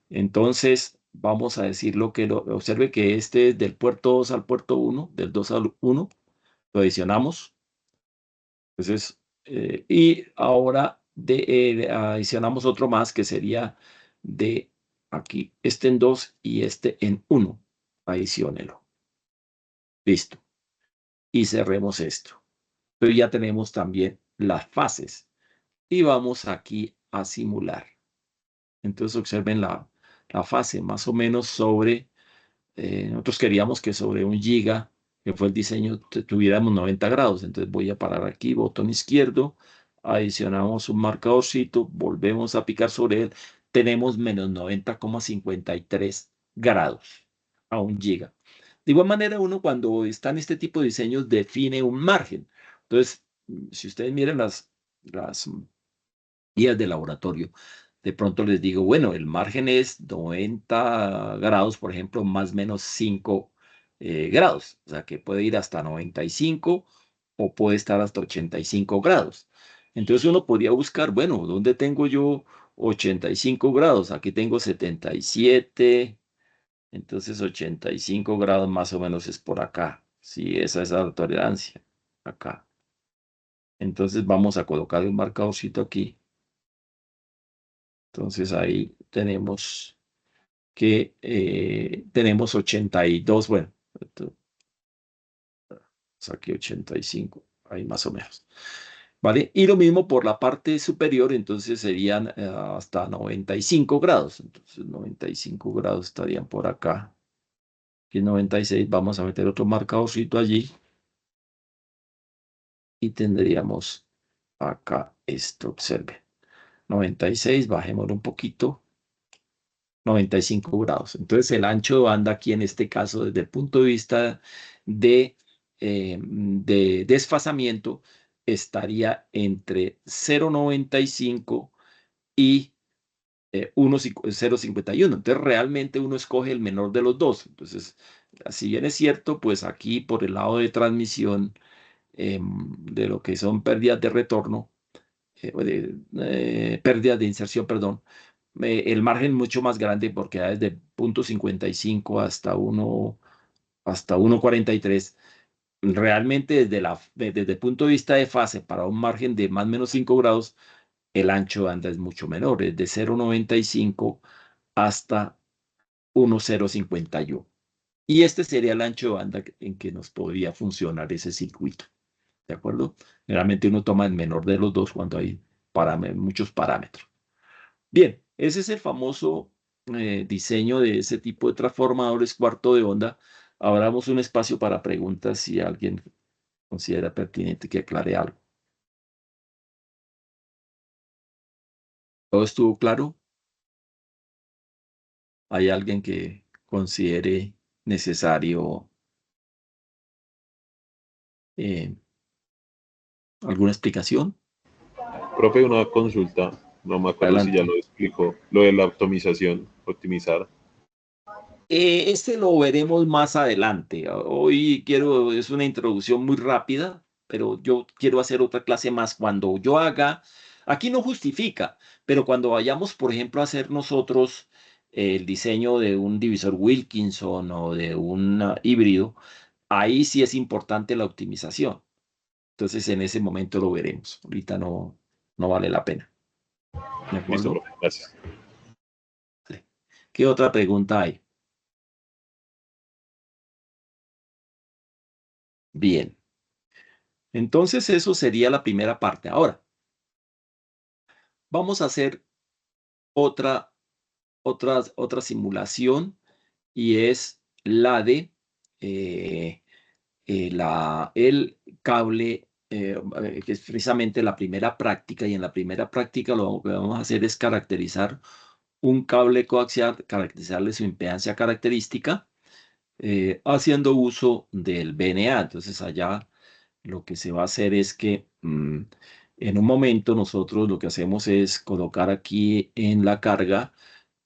[SPEAKER 1] Entonces, vamos a decir observe que este es del puerto 2 al puerto 1, del 2 al 1, lo adicionamos. Entonces, y ahora adicionamos otro más que sería de aquí, este en 2 y este en 1. Adiciónelo. Listo. Y cerremos esto. Pero ya tenemos también las fases. Y vamos aquí a simular. Entonces, observen la fase más o menos sobre, nosotros queríamos que sobre 1 giga, que fue el diseño, tuviéramos 90 grados. Entonces voy a parar aquí, botón izquierdo, adicionamos un marcadorcito, volvemos a picar sobre él, tenemos menos 90,53 grados a 1 giga. De igual manera, uno cuando está en este tipo de diseños define un margen. Entonces, si ustedes miran las guías de laboratorio, de pronto les digo, bueno, el margen es 90 grados, por ejemplo, más o menos 5 grados, o sea que puede ir hasta 95 o puede estar hasta 85 grados. Entonces uno podría buscar, bueno, ¿dónde tengo yo 85 grados? Aquí tengo 77, entonces 85 grados más o menos es por acá. Sí, esa es la tolerancia, acá. Entonces vamos a colocar un marcadorcito aquí. Entonces ahí tenemos que tenemos 82, bueno, Saqué 85, ahí más o menos. ¿Vale? Y lo mismo por la parte superior, entonces serían hasta 95 grados. Entonces 95 grados estarían por acá. Aquí 96, vamos a meter otro marcadorcito allí. Y tendríamos acá esto, observe. 96, bajémoslo un poquito. 95 grados. Entonces el ancho de banda aquí en este caso desde el punto de vista de desfasamiento estaría entre 0,95 y 0,51. Entonces realmente uno escoge el menor de los dos. Entonces, si bien es cierto, pues aquí por el lado de transmisión de lo que son pérdidas de retorno, pérdidas de inserción, perdón, el margen mucho más grande porque da desde 0,55 hasta 1,43. Realmente desde el punto de vista de fase para un margen de más o menos 5 grados, el ancho de banda es mucho menor, es de 0,95 hasta 1,051. Y este sería el ancho de banda en que nos podría funcionar ese circuito. ¿De acuerdo? Generalmente uno toma el menor de los dos cuando hay muchos parámetros. Bien, ese es el famoso diseño de ese tipo de transformadores cuarto de onda. Abramos un espacio para preguntas si alguien considera pertinente que aclare algo. ¿Todo estuvo claro? ¿Hay alguien que considere necesario eh, alguna explicación?
[SPEAKER 3] Profe, una consulta, no me acuerdo si ya
[SPEAKER 1] Adelante.
[SPEAKER 3] lo explicó, lo de la optimización, optimizar.
[SPEAKER 1] Este lo veremos más adelante. Hoy es una introducción muy rápida, pero yo quiero hacer otra clase más cuando yo haga, aquí no justifica, pero cuando vayamos, por ejemplo, a hacer nosotros el diseño de un divisor Wilkinson o de un híbrido, ahí sí es importante la optimización. Entonces, en ese momento lo veremos. Ahorita no vale la pena. ¿De
[SPEAKER 3] Listo,
[SPEAKER 1] acuerdo?
[SPEAKER 3] profe, gracias.
[SPEAKER 1] Sí. ¿Qué otra pregunta hay? Bien. Entonces, eso sería la primera parte. Ahora, vamos a hacer otra, otra simulación y es la de el cable, que es precisamente la primera práctica. Y en la primera práctica lo que vamos a hacer es caracterizar un cable coaxial, caracterizarle su impedancia característica, haciendo uso del VNA. Entonces, allá lo que se va a hacer es que en un momento nosotros lo que hacemos es colocar aquí en la carga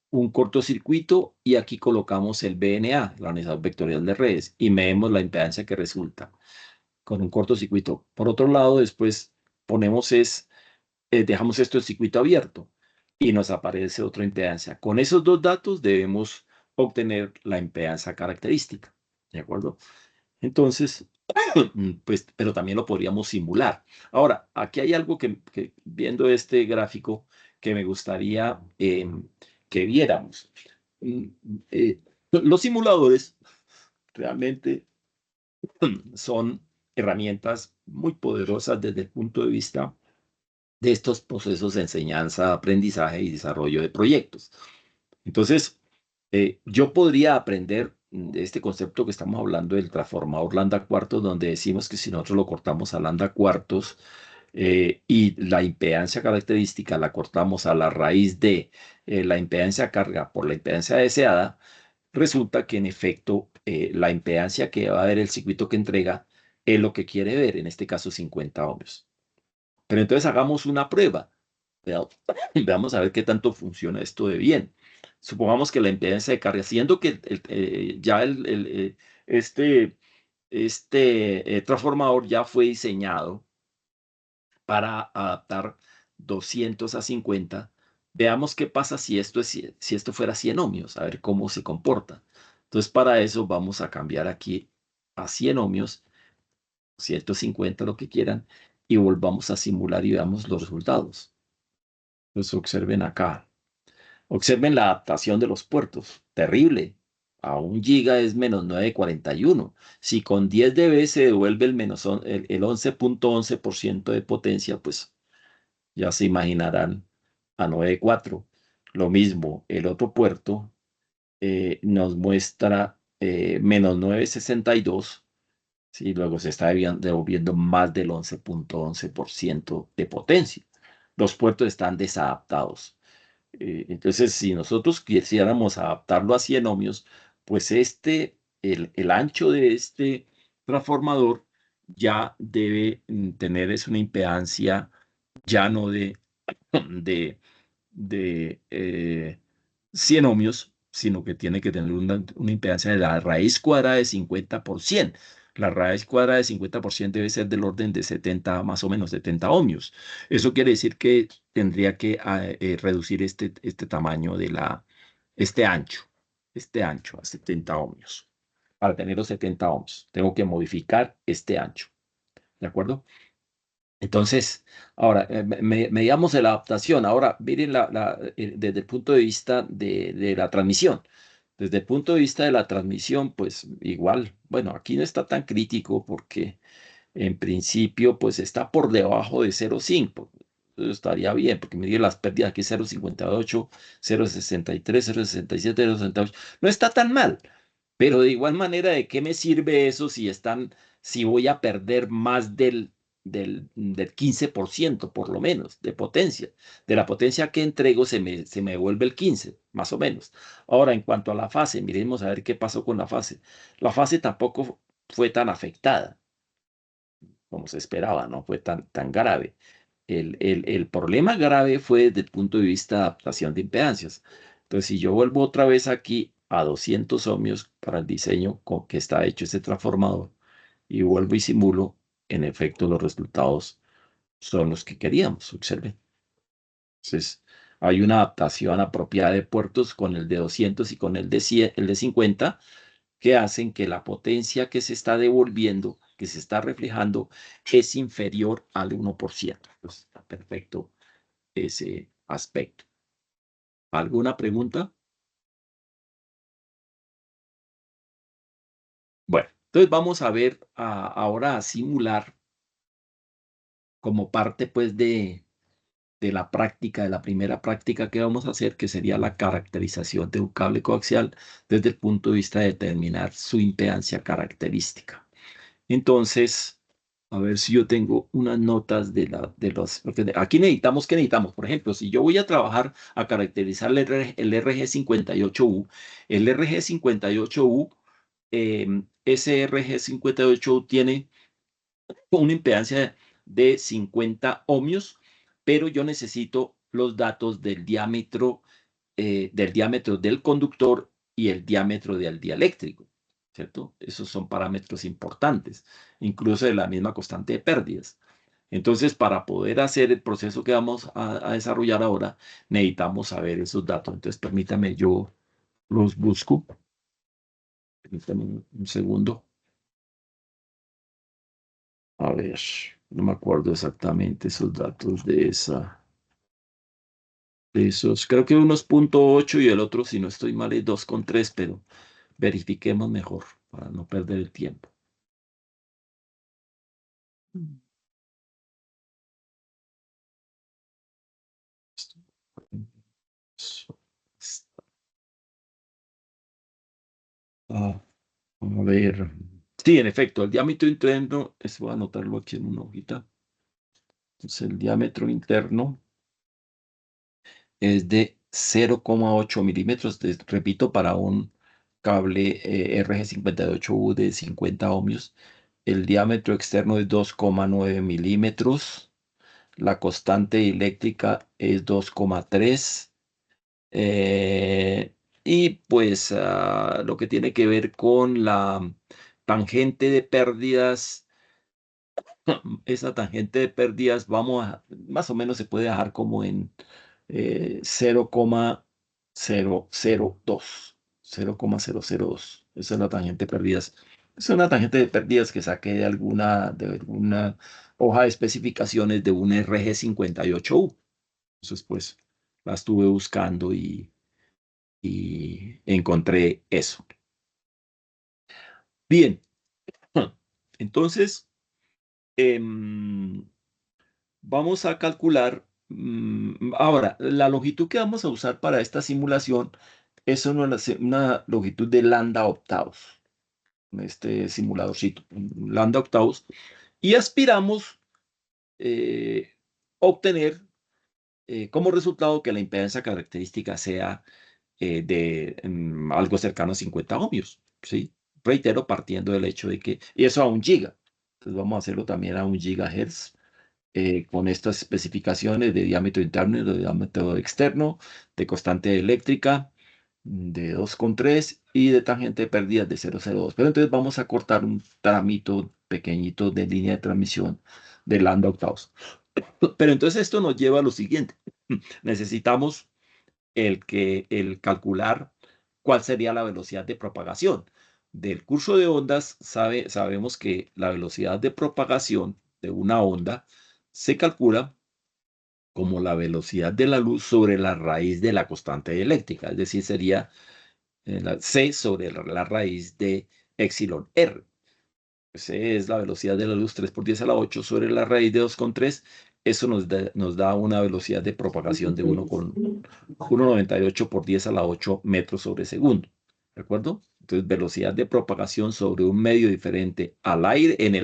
[SPEAKER 1] un cortocircuito y aquí colocamos el VNA, el organizador vectorial de redes, y medimos la impedancia que resulta con un cortocircuito. Por otro lado, después dejamos esto el circuito abierto y nos aparece otra impedancia. Con esos dos datos debemos obtener la impedancia característica. ¿De acuerdo? Entonces, pues, pero también lo podríamos simular. Ahora, aquí hay algo que viendo este gráfico que me gustaría que viéramos. Mm, los simuladores realmente son herramientas muy poderosas desde el punto de vista de estos procesos de enseñanza, aprendizaje y desarrollo de proyectos. Entonces, yo podría aprender de este concepto que estamos hablando del transformador lambda cuartos, donde decimos que si nosotros lo cortamos a lambda cuartos y la impedancia característica la cortamos a la raíz de la impedancia carga por la impedancia deseada, resulta que en efecto la impedancia que va a ver el circuito que entrega es lo que quiere ver, en este caso 50 ohmios. Pero entonces hagamos una prueba. Vea- Veamos a ver qué tanto funciona esto de bien. Supongamos que la impedancia de carga, siendo que ya este, transformador ya fue diseñado para adaptar 200 a 50, veamos qué pasa si esto fuera 100 ohmios, a ver cómo se comporta. Entonces, para eso vamos a cambiar aquí a 100 ohmios, 150, lo que quieran, y volvamos a simular y veamos los resultados. Entonces, observen acá. Observen la adaptación de los puertos. Terrible. a 1 giga es menos 941. Si con 10 dB se devuelve el 11.11% de potencia, pues ya se imaginarán a 9.4. Lo mismo, el otro puerto nos muestra menos 962. Sí, luego se está devolviendo más del 11.11% de potencia. Los puertos están desadaptados. Entonces, si nosotros quisiéramos adaptarlo a 100 ohmios, pues el ancho de este transformador ya debe tener es una impedancia ya no de, de 100 ohmios, sino que tiene que tener una impedancia de la raíz cuadrada de 50%. La raíz cuadrada de 50% debe ser del orden de 70, más o menos 70 ohmios. Eso quiere decir que tendría que reducir este tamaño este ancho a 70 ohmios. Para tener los 70 ohmios, tengo que modificar este ancho. ¿De acuerdo? Entonces, ahora, medíamos la adaptación. Ahora, miren desde el punto de vista de la transmisión. Desde el punto de vista de la transmisión, pues igual, bueno, aquí no está tan crítico porque en principio, pues está por debajo de 0,5. Eso estaría bien, porque medir las pérdidas aquí 0,58, 0,63, 0,67, 0,68. No está tan mal, pero de igual manera, ¿de qué me sirve eso si voy a perder más del 15%, por lo menos, de potencia? De la potencia que entrego se me devuelve el 15, más o menos. Ahora, en cuanto a la fase, miremos a ver qué pasó con la fase. La fase tampoco fue tan afectada como se esperaba, no fue tan grave. El problema grave fue desde el punto de vista de adaptación de impedancias. Entonces, si yo vuelvo otra vez aquí a 200 ohmios para el diseño con que está hecho este transformador y vuelvo y simulo, en efecto, los resultados son los que queríamos. Observen. Entonces, hay una adaptación apropiada de puertos con el de 200 y con el de 100, el de 50, que hacen que la potencia que se está devolviendo, que se está reflejando, es inferior al 1%. Pues está perfecto ese aspecto. ¿Alguna pregunta? Bueno, entonces vamos a ver ahora a simular como parte pues de la práctica, de la primera práctica que vamos a hacer, que sería la caracterización de un cable coaxial desde el punto de vista de determinar su impedancia característica. Entonces, a ver si yo tengo unas notas porque aquí necesitamos, por ejemplo, si yo voy a trabajar a caracterizar el RG58U, el RG58U, ese RG58U tiene una impedancia de 50 ohmios, pero yo necesito los datos del diámetro del conductor y el diámetro del dieléctrico, ¿cierto? Esos son parámetros importantes, incluso de la misma constante de pérdidas. Entonces, para poder hacer el proceso que vamos a desarrollar ahora, necesitamos saber esos datos. Entonces, permítame, yo los busco. Permítame un segundo. A ver, no me acuerdo exactamente esos datos de esos. Creo que uno es 0.8 y el otro, si no estoy mal, es 2,3, pero verifiquemos mejor para no perder el tiempo. Ah, a ver. Sí, en efecto, el diámetro interno, eso voy a anotarlo aquí en una hojita. Entonces, el diámetro interno es de 0,8 milímetros. Repito, para un cable RG58U de 50 ohmios. El diámetro externo es 2,9 milímetros. La constante eléctrica es 2,3. Y pues lo que tiene que ver con la tangente de pérdidas, esa tangente de pérdidas, más o menos se puede dejar como en 0,002. 0,002. Esa es la tangente de pérdidas. Es una tangente de pérdidas que saqué de alguna hoja de especificaciones de un RG58U. Entonces, pues, la estuve buscando y encontré eso. Bien, entonces vamos a calcular, ahora, la longitud que vamos a usar para esta simulación es una longitud de lambda octavos, este simuladorcito, lambda octavos, y aspiramos obtener como resultado que la impedancia característica sea de algo cercano a 50 ohmios, ¿sí? Reitero, partiendo del hecho de que, y eso a 1 giga. Entonces vamos a hacerlo también a 1 GHz con estas especificaciones de diámetro interno y de diámetro externo, de constante eléctrica de 2,3 y de tangente de pérdidas de 0,02. Pero entonces vamos a cortar un tramito pequeñito de línea de transmisión de lambda octavos. Pero entonces esto nos lleva a lo siguiente. Necesitamos el calcular cuál sería la velocidad de propagación. Del curso de ondas sabemos que la velocidad de propagación de una onda se calcula como la velocidad de la luz sobre la raíz de la constante eléctrica, es decir, sería C sobre la raíz de epsilon R. C es la velocidad de la luz 3 por 10 a la 8 sobre la raíz de 2,3. Eso nos da una velocidad de propagación de 1,98 por 10 a la 8 metros sobre segundo. ¿De acuerdo? Entonces, velocidad de propagación sobre un medio diferente al aire, en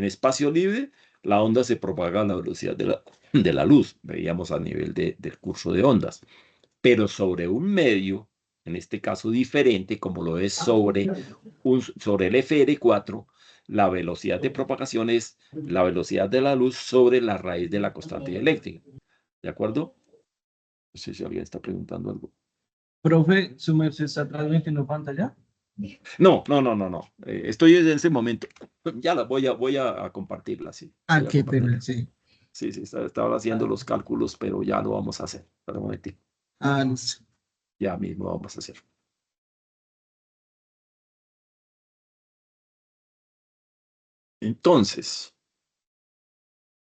[SPEAKER 1] espacio libre, la onda se propaga a la velocidad de la luz, veíamos a nivel del curso de ondas. Pero sobre un medio, en este caso diferente, como lo es sobre el FR4, la velocidad de propagación es la velocidad de la luz sobre la raíz de la constante eléctrica. ¿De acuerdo? No sé si alguien está preguntando algo.
[SPEAKER 2] Profe, ¿su merced está transmitiendo pantalla?
[SPEAKER 1] No, no, no, no, no. Estoy en ese momento. Ya la voy a compartirla, sí.
[SPEAKER 2] Ah,
[SPEAKER 1] Voy a
[SPEAKER 2] qué
[SPEAKER 1] compartirla.
[SPEAKER 2] pena, sí.
[SPEAKER 1] Sí, sí, estaba haciendo los cálculos, pero ya lo vamos a hacer. Espera un momentito.
[SPEAKER 2] Ah, listo.
[SPEAKER 1] Ya mismo vamos a hacer. Entonces,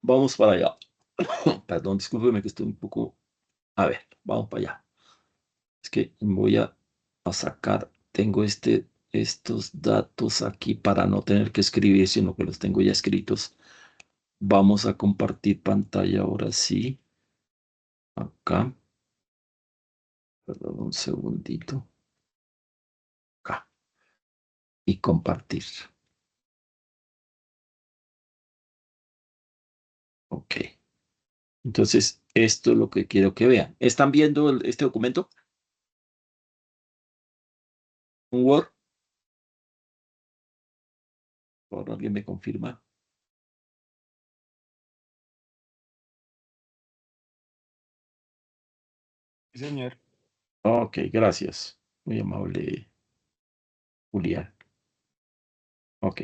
[SPEAKER 1] vamos para allá. Perdón, discúlpeme que estoy un poco. A ver, vamos para allá. Es que voy a sacar, tengo estos datos aquí para no tener que escribir, sino que los tengo ya escritos. Vamos a compartir pantalla ahora sí. Acá. Perdón, un segundito. Acá. Y compartir. Ok. Entonces, esto es lo que quiero que vean. ¿Están viendo este documento? ¿Un Word? Por favor, alguien me confirma.
[SPEAKER 2] Sí, señor.
[SPEAKER 1] Ok, gracias. Muy amable, Julián. Ok.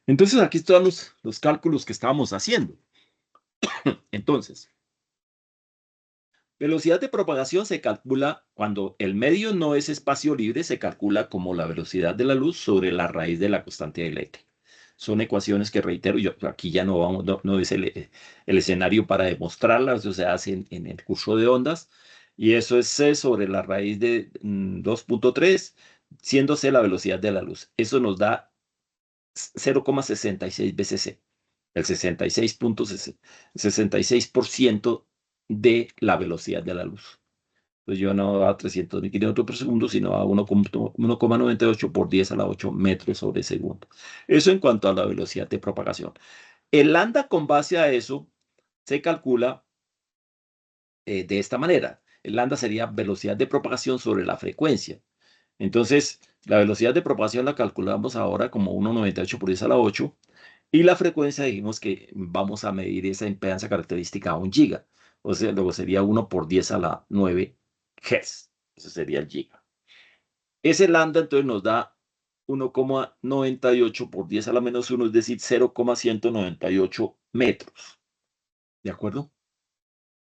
[SPEAKER 1] Entonces, aquí están los cálculos que estábamos haciendo. Entonces, velocidad de propagación se calcula cuando el medio no es espacio libre, se calcula como la velocidad de la luz sobre la raíz de la constante eléctrica. Son ecuaciones que reitero, yo aquí ya no vamos, no es el escenario para demostrarlas, eso se hace en el curso de ondas, y eso es C sobre la raíz de 2,3, siendo C la velocidad de la luz. Eso nos da 0,66 veces C, el 66% de la velocidad de la luz. Pues yo no a 300.000 kilómetros por segundo, sino a 1,98 por 10 a la 8 metros sobre segundo. Eso en cuanto a la velocidad de propagación. El lambda con base a eso se calcula de esta manera. El lambda sería velocidad de propagación sobre la frecuencia. Entonces, la velocidad de propagación la calculamos ahora como 1,98 por 10 a la 8 y la frecuencia dijimos que vamos a medir esa impedancia característica a 1 giga. O sea, luego sería 1 por 10 a la 9 Hz. Ese sería el giga. Ese lambda entonces nos da 1,98 por 10 a la menos 1, es decir, 0,198 metros. ¿De acuerdo?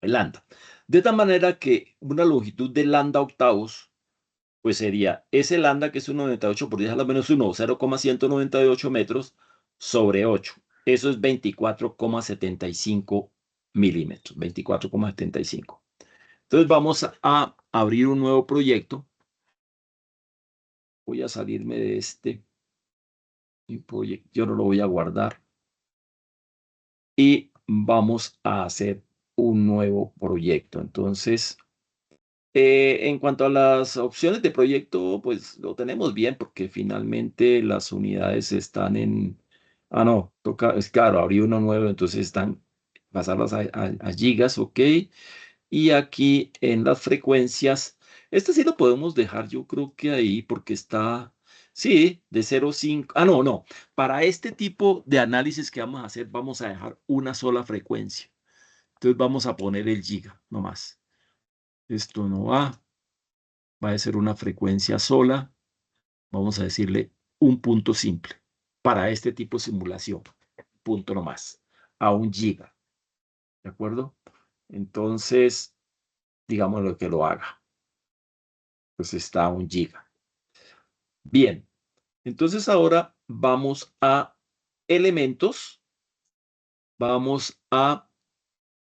[SPEAKER 1] El lambda. De tal manera que una longitud de lambda octavos, pues sería ese lambda que es 1,98 por 10 a la menos 1, o 0,198 metros sobre 8. Eso es 24,75 milímetros. 24,75. Entonces vamos a abrir un nuevo proyecto Voy a salirme de este proyecto, yo no lo voy a guardar. Y vamos a hacer un nuevo proyecto. Entonces, en cuanto a las opciones de proyecto, pues lo tenemos bien porque finalmente las unidades están en... Ah, no, toca, es claro, abrí uno nuevo, entonces están, pasarlas a gigas, ok. Y aquí en las frecuencias, este sí lo podemos dejar, yo creo que ahí, porque está, sí, de 0,5. Ah, no, no. Para este tipo de análisis que vamos a hacer, vamos a dejar una sola frecuencia. Entonces vamos a poner el giga, no más. Esto no va a ser una frecuencia sola. Vamos a decirle un punto simple para este tipo de simulación. Punto no más. A 1 giga. ¿De acuerdo? Entonces, digamos lo que lo haga. Pues está a 1 giga. Bien, entonces ahora vamos a elementos, vamos a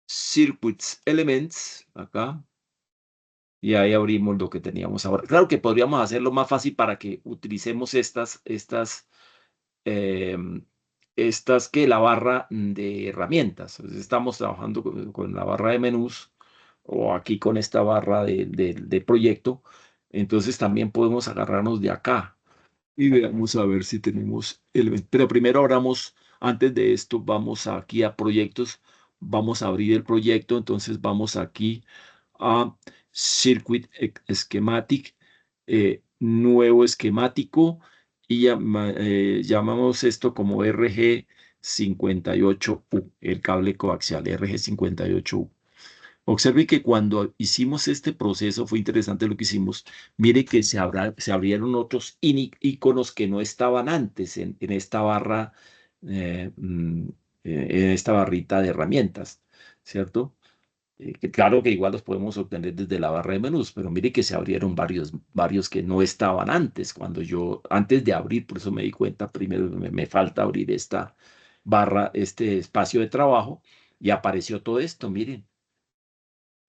[SPEAKER 1] circuits elements, acá, y ahí abrimos lo que teníamos ahora. Claro que podríamos hacerlo más fácil para que utilicemos em, que la barra de herramientas. Entonces, estamos trabajando con la barra de menús o aquí con esta barra de proyecto. Entonces también podemos agarrarnos de acá y veamos a ver si tenemos elementos. Pero primero abramos, antes de esto, vamos aquí a proyectos, vamos a abrir el proyecto, entonces vamos aquí a Circuit Schematic, nuevo esquemático, y llamamos esto como RG58U, el cable coaxial RG58U. Observe que cuando hicimos este proceso, fue interesante lo que hicimos. Mire que se abrieron otros iconos que no estaban antes en esta barra, eh, mm, en esta barrita de herramientas, ¿cierto? Que claro que igual los podemos obtener desde la barra de menús, pero mire que se abrieron varios que no estaban antes. Antes de abrir, por eso me di cuenta, primero me falta abrir esta barra, este espacio de trabajo, y apareció todo esto, miren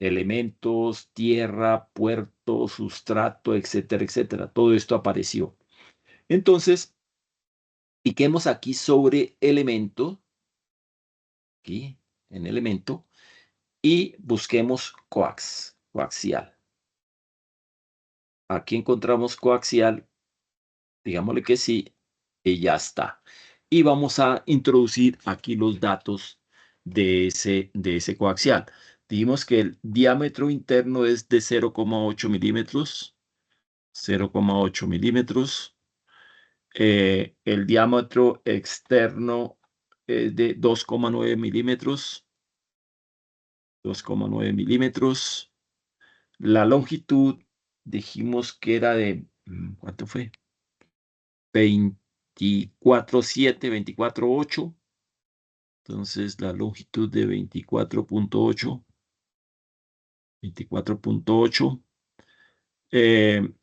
[SPEAKER 1] elementos, tierra, puerto, sustrato, etcétera, etcétera. Todo esto apareció. Entonces, piquemos aquí sobre elemento, aquí en elemento, y busquemos coaxial. Aquí encontramos coaxial, digámosle que sí, y ya está. Y vamos a introducir aquí los datos de ese coaxial. Dijimos que el diámetro interno es de 0,8 milímetros. 0,8 milímetros. El diámetro externo es de 2,9 milímetros. 2,9 milímetros. La longitud dijimos que era de, ¿cuánto fue? 24,7, 24,8. Entonces la longitud de 24,8. 24,8.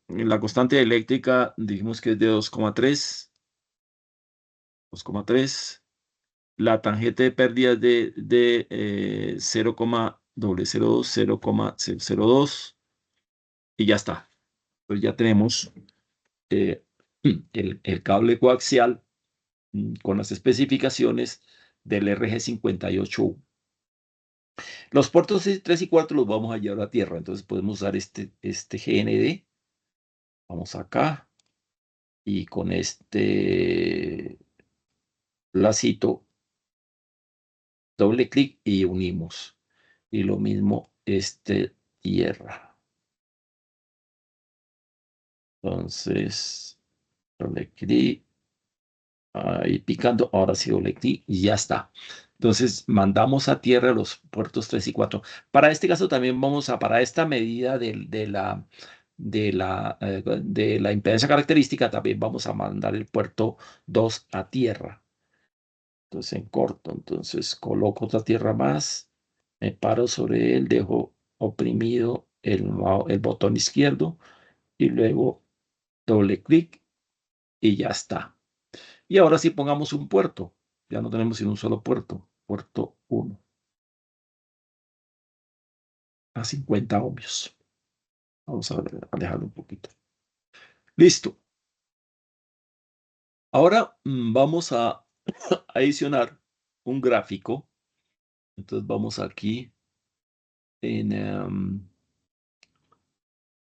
[SPEAKER 1] La constante eléctrica dijimos que es de 2,3. 2,3. La tangente de pérdida es de 0,002, 0,002 y ya está. Pues ya tenemos eh, el cable coaxial con las especificaciones del RG58U. Los puertos 3 y 4 los vamos a llevar a tierra, entonces podemos usar este GND. Vamos acá y con este lacito doble clic y unimos. Y lo mismo tierra. Entonces, doble clic, ahí picando, ahora sí doble clic y ya está. Entonces, mandamos a tierra los puertos 3 y 4. Para este caso también para esta medida de la impedancia característica, también vamos a mandar el puerto 2 a tierra. Entonces, en corto, entonces coloco otra tierra más, me paro sobre él, dejo oprimido el botón izquierdo y luego doble clic y ya está. Y ahora sí pongamos un puerto. Ya no tenemos sino un solo puerto. Puerto 1 a 50 ohmios. Vamos a alejarlo un poquito. Listo. Ahora vamos a adicionar un gráfico. Entonces vamos aquí en,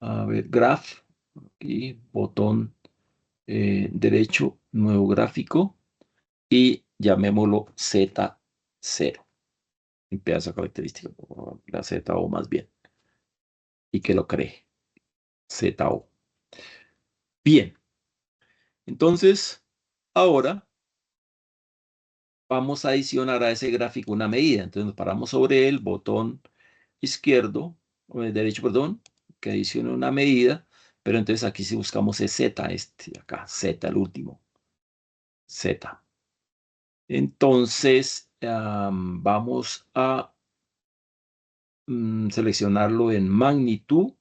[SPEAKER 1] a ver, graph, aquí, botón derecho, nuevo gráfico, y llamémoslo Z0. Empieza esa característica, la ZO más bien, y que lo cree, ZO. Bien, entonces, ahora vamos a adicionar a ese gráfico una medida. Entonces nos paramos sobre el botón izquierdo, o el derecho, perdón, que adicione una medida, pero entonces aquí si buscamos es Z, acá, Z, el último, Z. Entonces, vamos a seleccionarlo en magnitud,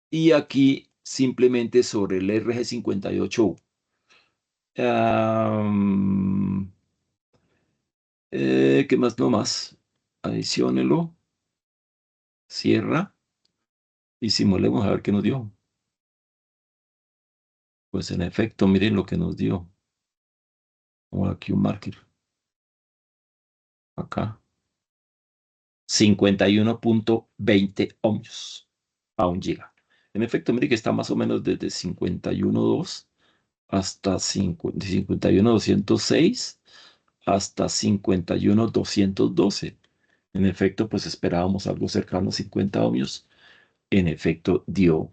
[SPEAKER 1] y aquí simplemente sobre el RG58U. ¿Qué más? No más. Adiciónelo. Cierra. Y simulemos a ver qué nos dio. Pues en efecto, miren lo que nos dio. O aquí un marker. Acá. 51.20 ohmios a 1 giga. En efecto, mire que está más o menos desde 51.2 hasta 51.206 hasta 51.212. En efecto, pues esperábamos algo cercano a 50 ohmios. En efecto, dio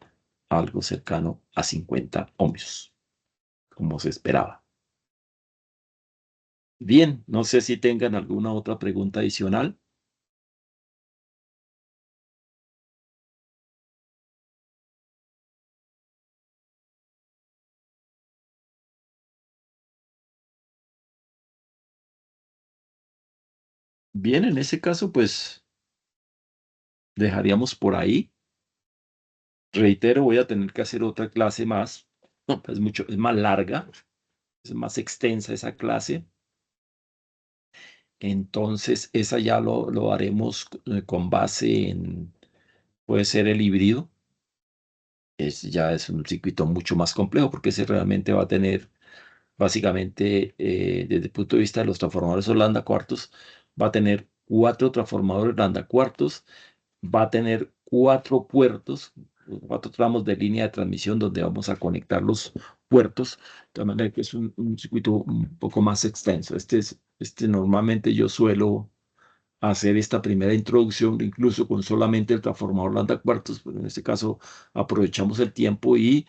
[SPEAKER 1] algo cercano a 50 ohmios, como se esperaba. Bien, no sé si tengan alguna otra pregunta adicional. Bien, en ese caso, pues dejaríamos por ahí. Reitero, voy a tener que hacer otra clase más. No, es más larga, es más extensa esa clase. Entonces, esa ya lo haremos con base en, puede ser el híbrido. Ya es un circuito mucho más complejo porque ese realmente va a tener, básicamente, desde el punto de vista de los transformadores Holanda cuartos, va a tener 4 transformadores Holanda cuartos, va a tener 4 puertos, 4 tramos de línea de transmisión donde vamos a conectar los puertos, de manera que es un circuito un poco más extenso. Este normalmente yo suelo hacer esta primera introducción, incluso con solamente el transformador lambda cuartos, pero en este caso aprovechamos el tiempo y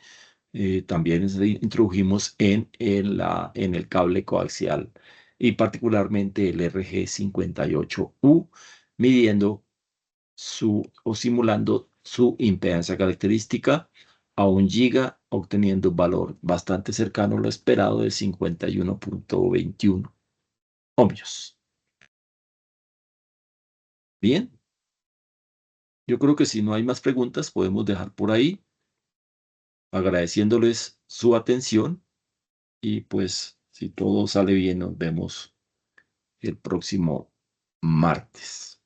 [SPEAKER 1] también introdujimos en el cable coaxial y particularmente el RG58U, midiendo o simulando su impedancia característica a 1 giga, obteniendo un valor bastante cercano a lo esperado de 51.21 ohmios. Bien, yo creo que si no hay más preguntas, podemos dejar por ahí, agradeciéndoles su atención y pues si todo sale bien, nos vemos el próximo martes.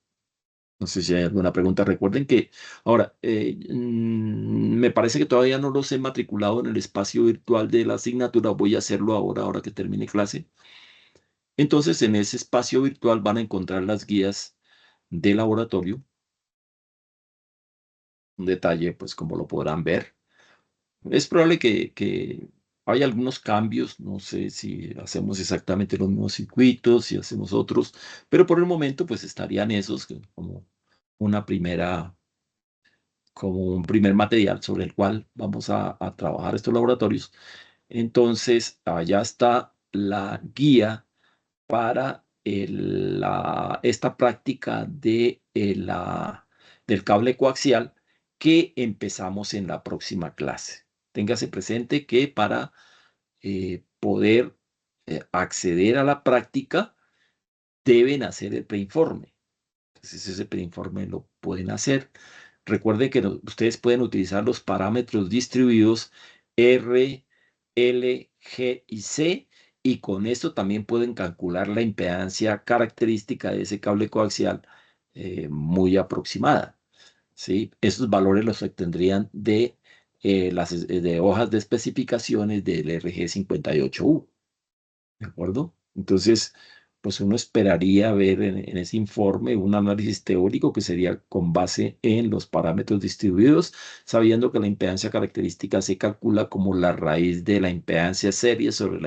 [SPEAKER 1] No sé si hay alguna pregunta. Recuerden que ahora, me parece que todavía no los he matriculado en el espacio virtual de la asignatura. Voy a hacerlo ahora que termine clase. Entonces, en ese espacio virtual van a encontrar las guías de laboratorio. Un detalle, pues como lo podrán ver. Es probable que haya algunos cambios. No sé si hacemos exactamente los mismos circuitos, si hacemos otros, pero por el momento, pues estarían esos como una primera como un primer material sobre el cual vamos a trabajar estos laboratorios. Entonces, allá está la guía para esta práctica del cable coaxial que empezamos en la próxima clase. Téngase presente que para poder acceder a la práctica deben hacer el preinforme. Entonces, ese preinforme lo pueden hacer. Recuerden que ustedes pueden utilizar los parámetros distribuidos R, L, G y C, y con esto también pueden calcular la impedancia característica de ese cable coaxial muy aproximada, ¿sí? Esos valores los obtendrían de de hojas de especificaciones del RG58U. ¿De acuerdo? Entonces, pues uno esperaría ver en ese informe un análisis teórico que sería con base en los parámetros distribuidos, sabiendo que la impedancia característica se calcula como la raíz de la impedancia serie sobre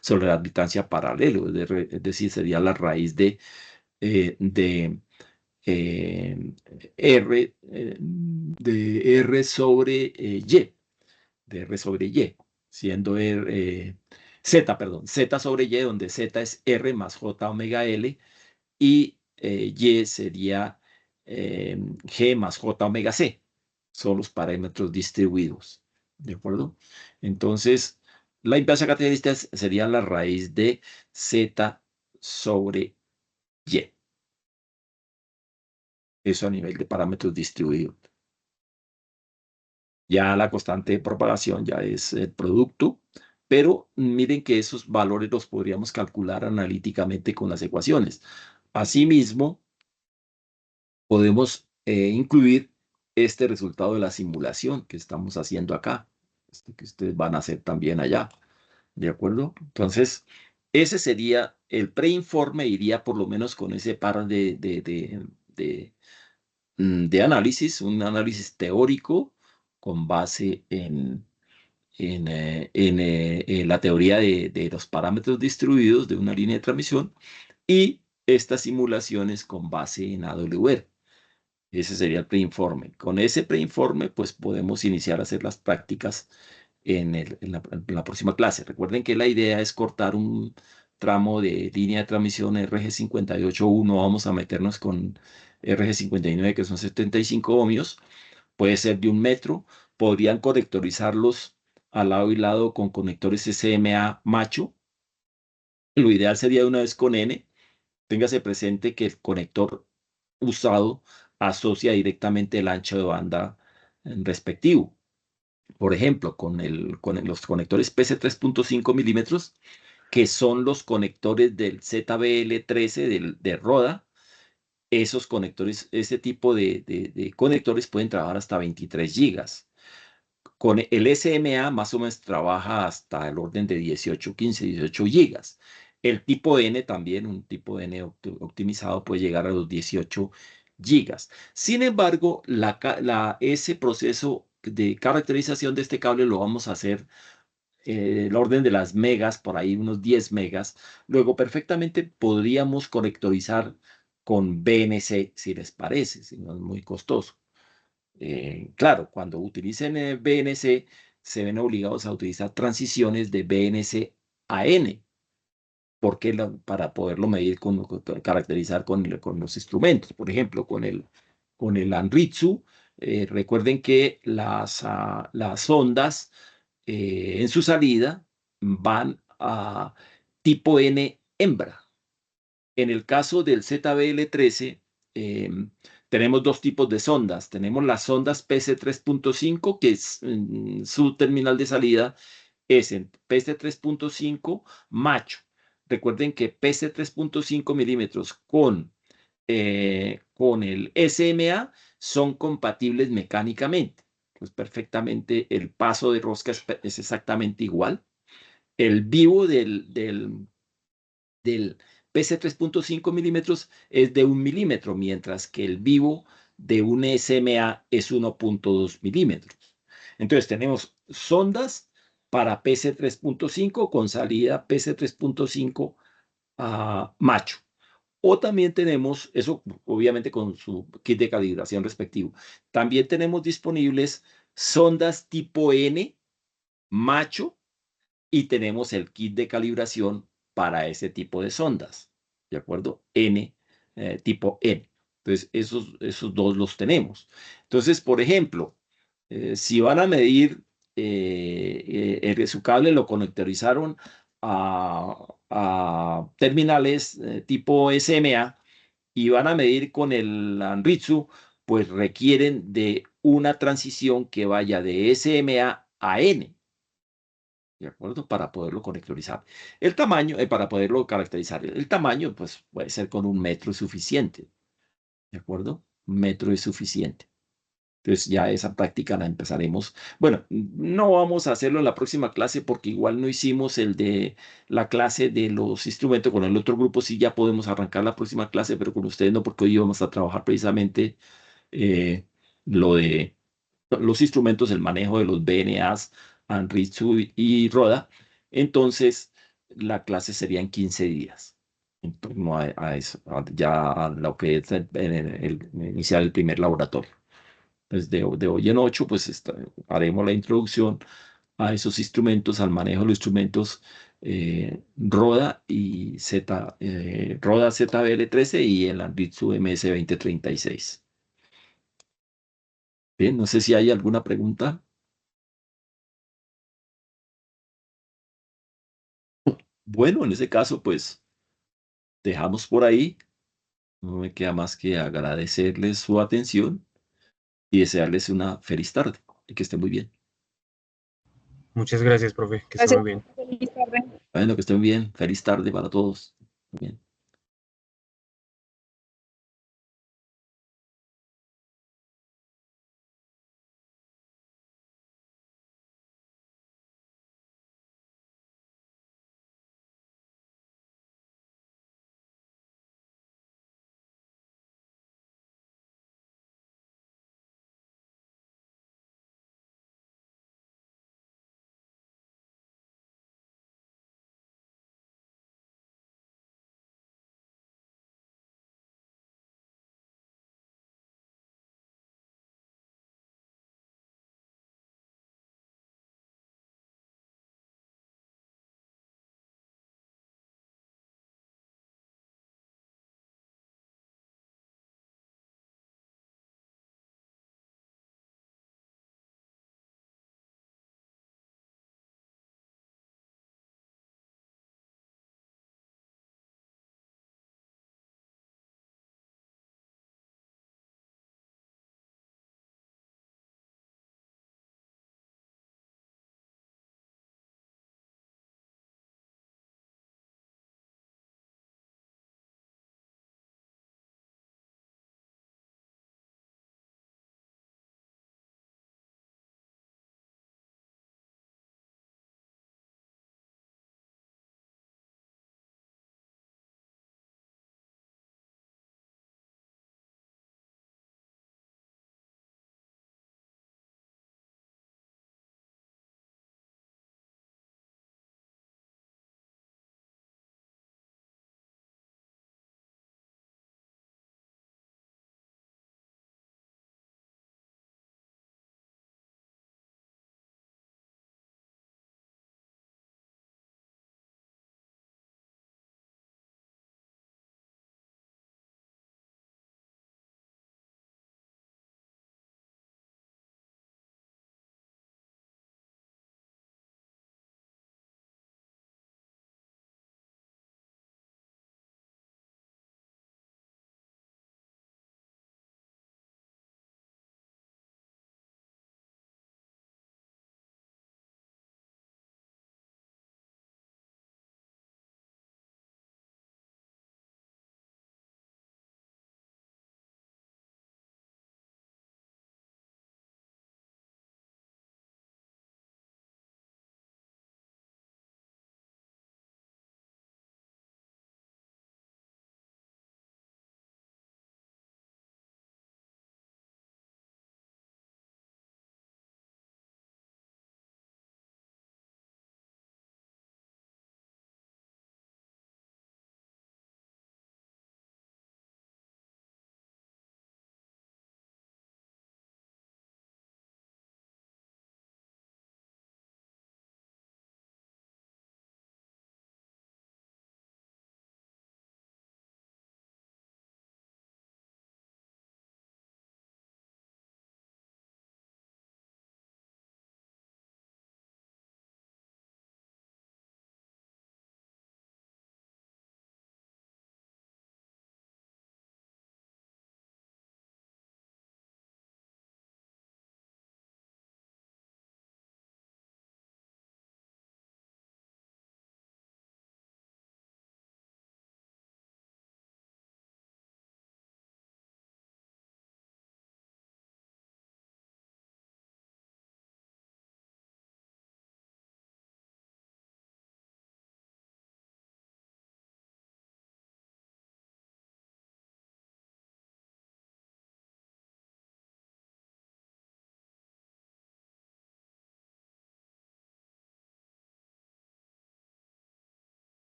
[SPEAKER 1] sobre la admitancia paralelo, es decir, sería la raíz eh, de R sobre Y, de R sobre Y, siendo Z, perdón, Z sobre Y, donde Z es R más J omega L y Y sería G más J omega C. Son los parámetros distribuidos. ¿De acuerdo? Entonces, la impedancia característica sería la raíz de Z sobre Y. Eso a nivel de parámetros distribuidos. Ya la constante de propagación ya es el producto, pero miren que esos valores los podríamos calcular analíticamente con las ecuaciones. Asimismo, podemos incluir este resultado de la simulación que estamos haciendo acá, que ustedes van a hacer también allá, ¿de acuerdo? Entonces, ese sería el preinforme, iría por lo menos con ese par de análisis, un análisis teórico con base en la teoría de los parámetros distribuidos de una línea de transmisión y estas simulaciones con base en AWR. Ese sería el preinforme. Con ese preinforme, pues podemos iniciar a hacer las prácticas en la próxima clase. Recuerden que la idea es cortar un tramo de línea de transmisión RG58U. No vamos a meternos con RG59, que son 75 ohmios. Puede ser de 1 metro. Podrían conectorizarlos al lado y lado con conectores SMA macho. Lo ideal sería de una vez con N. Téngase presente que el conector usado asocia directamente el ancho de banda respectivo. Por ejemplo, con los conectores PC3.5 milímetros, que son los conectores del ZBL13 de Roda, esos conectores, ese tipo de conectores pueden trabajar hasta 23 gigas. Con el SMA más o menos trabaja hasta el orden de 18, 15, 18 gigas. El tipo N también, un tipo N optimizado, puede llegar a los 18 gigas. Sin embargo, ese proceso de caracterización de este cable lo vamos a hacer el orden de las megas, por ahí unos 10 megas. Luego, perfectamente podríamos conectorizar con BNC, si les parece, si no es muy costoso. Claro, cuando utilicen BNC, se ven obligados a utilizar transiciones de BNC a N, porque para poderlo medir, caracterizar con los instrumentos. Por ejemplo, con el Anritsu, recuerden que las ondas en su salida van a tipo N hembra. En el caso del ZBL13, tenemos dos tipos de sondas. Tenemos las sondas PC3.5, que es su terminal de salida es en PC3.5 macho. Recuerden que PC3.5 milímetros con el SMA son compatibles mecánicamente. Pues perfectamente el paso de rosca es exactamente igual. El vivo del PC3.5 milímetros es de 1 milímetro, mientras que el vivo de un SMA es 1.2 milímetros. Entonces tenemos sondas para PC3.5 con salida PC3.5 macho. O también tenemos, eso obviamente con su kit de calibración respectivo. También tenemos disponibles sondas tipo N macho y tenemos el kit de calibración para ese tipo de sondas, ¿de acuerdo? Tipo N. Entonces, esos dos los tenemos. Entonces, por ejemplo, si van a medir su cable, lo conectorizaron a terminales tipo SMA y van a medir con el Anritsu, pues requieren de una transición que vaya de SMA a N. ¿De acuerdo? Para poderlo conectorizar. El tamaño, para poderlo caracterizar, el tamaño, pues puede ser con 1 metro suficiente. ¿De acuerdo? 1 metro es suficiente. Entonces ya esa práctica la empezaremos. Bueno, no vamos a hacerlo en la próxima clase porque igual no hicimos el de la clase de los instrumentos. Con el otro grupo sí ya podemos arrancar la próxima clase, pero con ustedes no, porque hoy vamos a trabajar precisamente lo de los instrumentos, el manejo de los BNAs, Anritsu y Roda. Entonces, la clase sería en 15 días. En torno a eso, ya a lo que es iniciar el primer laboratorio. Entonces, de hoy en 8, pues haremos la introducción a esos instrumentos, al manejo de los instrumentos Roda y Roda ZBL13 y el Anritsu MS-2036. Bien, no sé si hay alguna pregunta. Bueno, en ese caso, pues dejamos por ahí. No me queda más que agradecerles su atención y desearles una feliz tarde y que estén muy bien.
[SPEAKER 2] Muchas gracias, profe. Que esté
[SPEAKER 4] Gracias.
[SPEAKER 2] muy bien.
[SPEAKER 4] Feliz tarde.
[SPEAKER 1] Bueno, que estén bien. Feliz tarde para todos. Muy bien.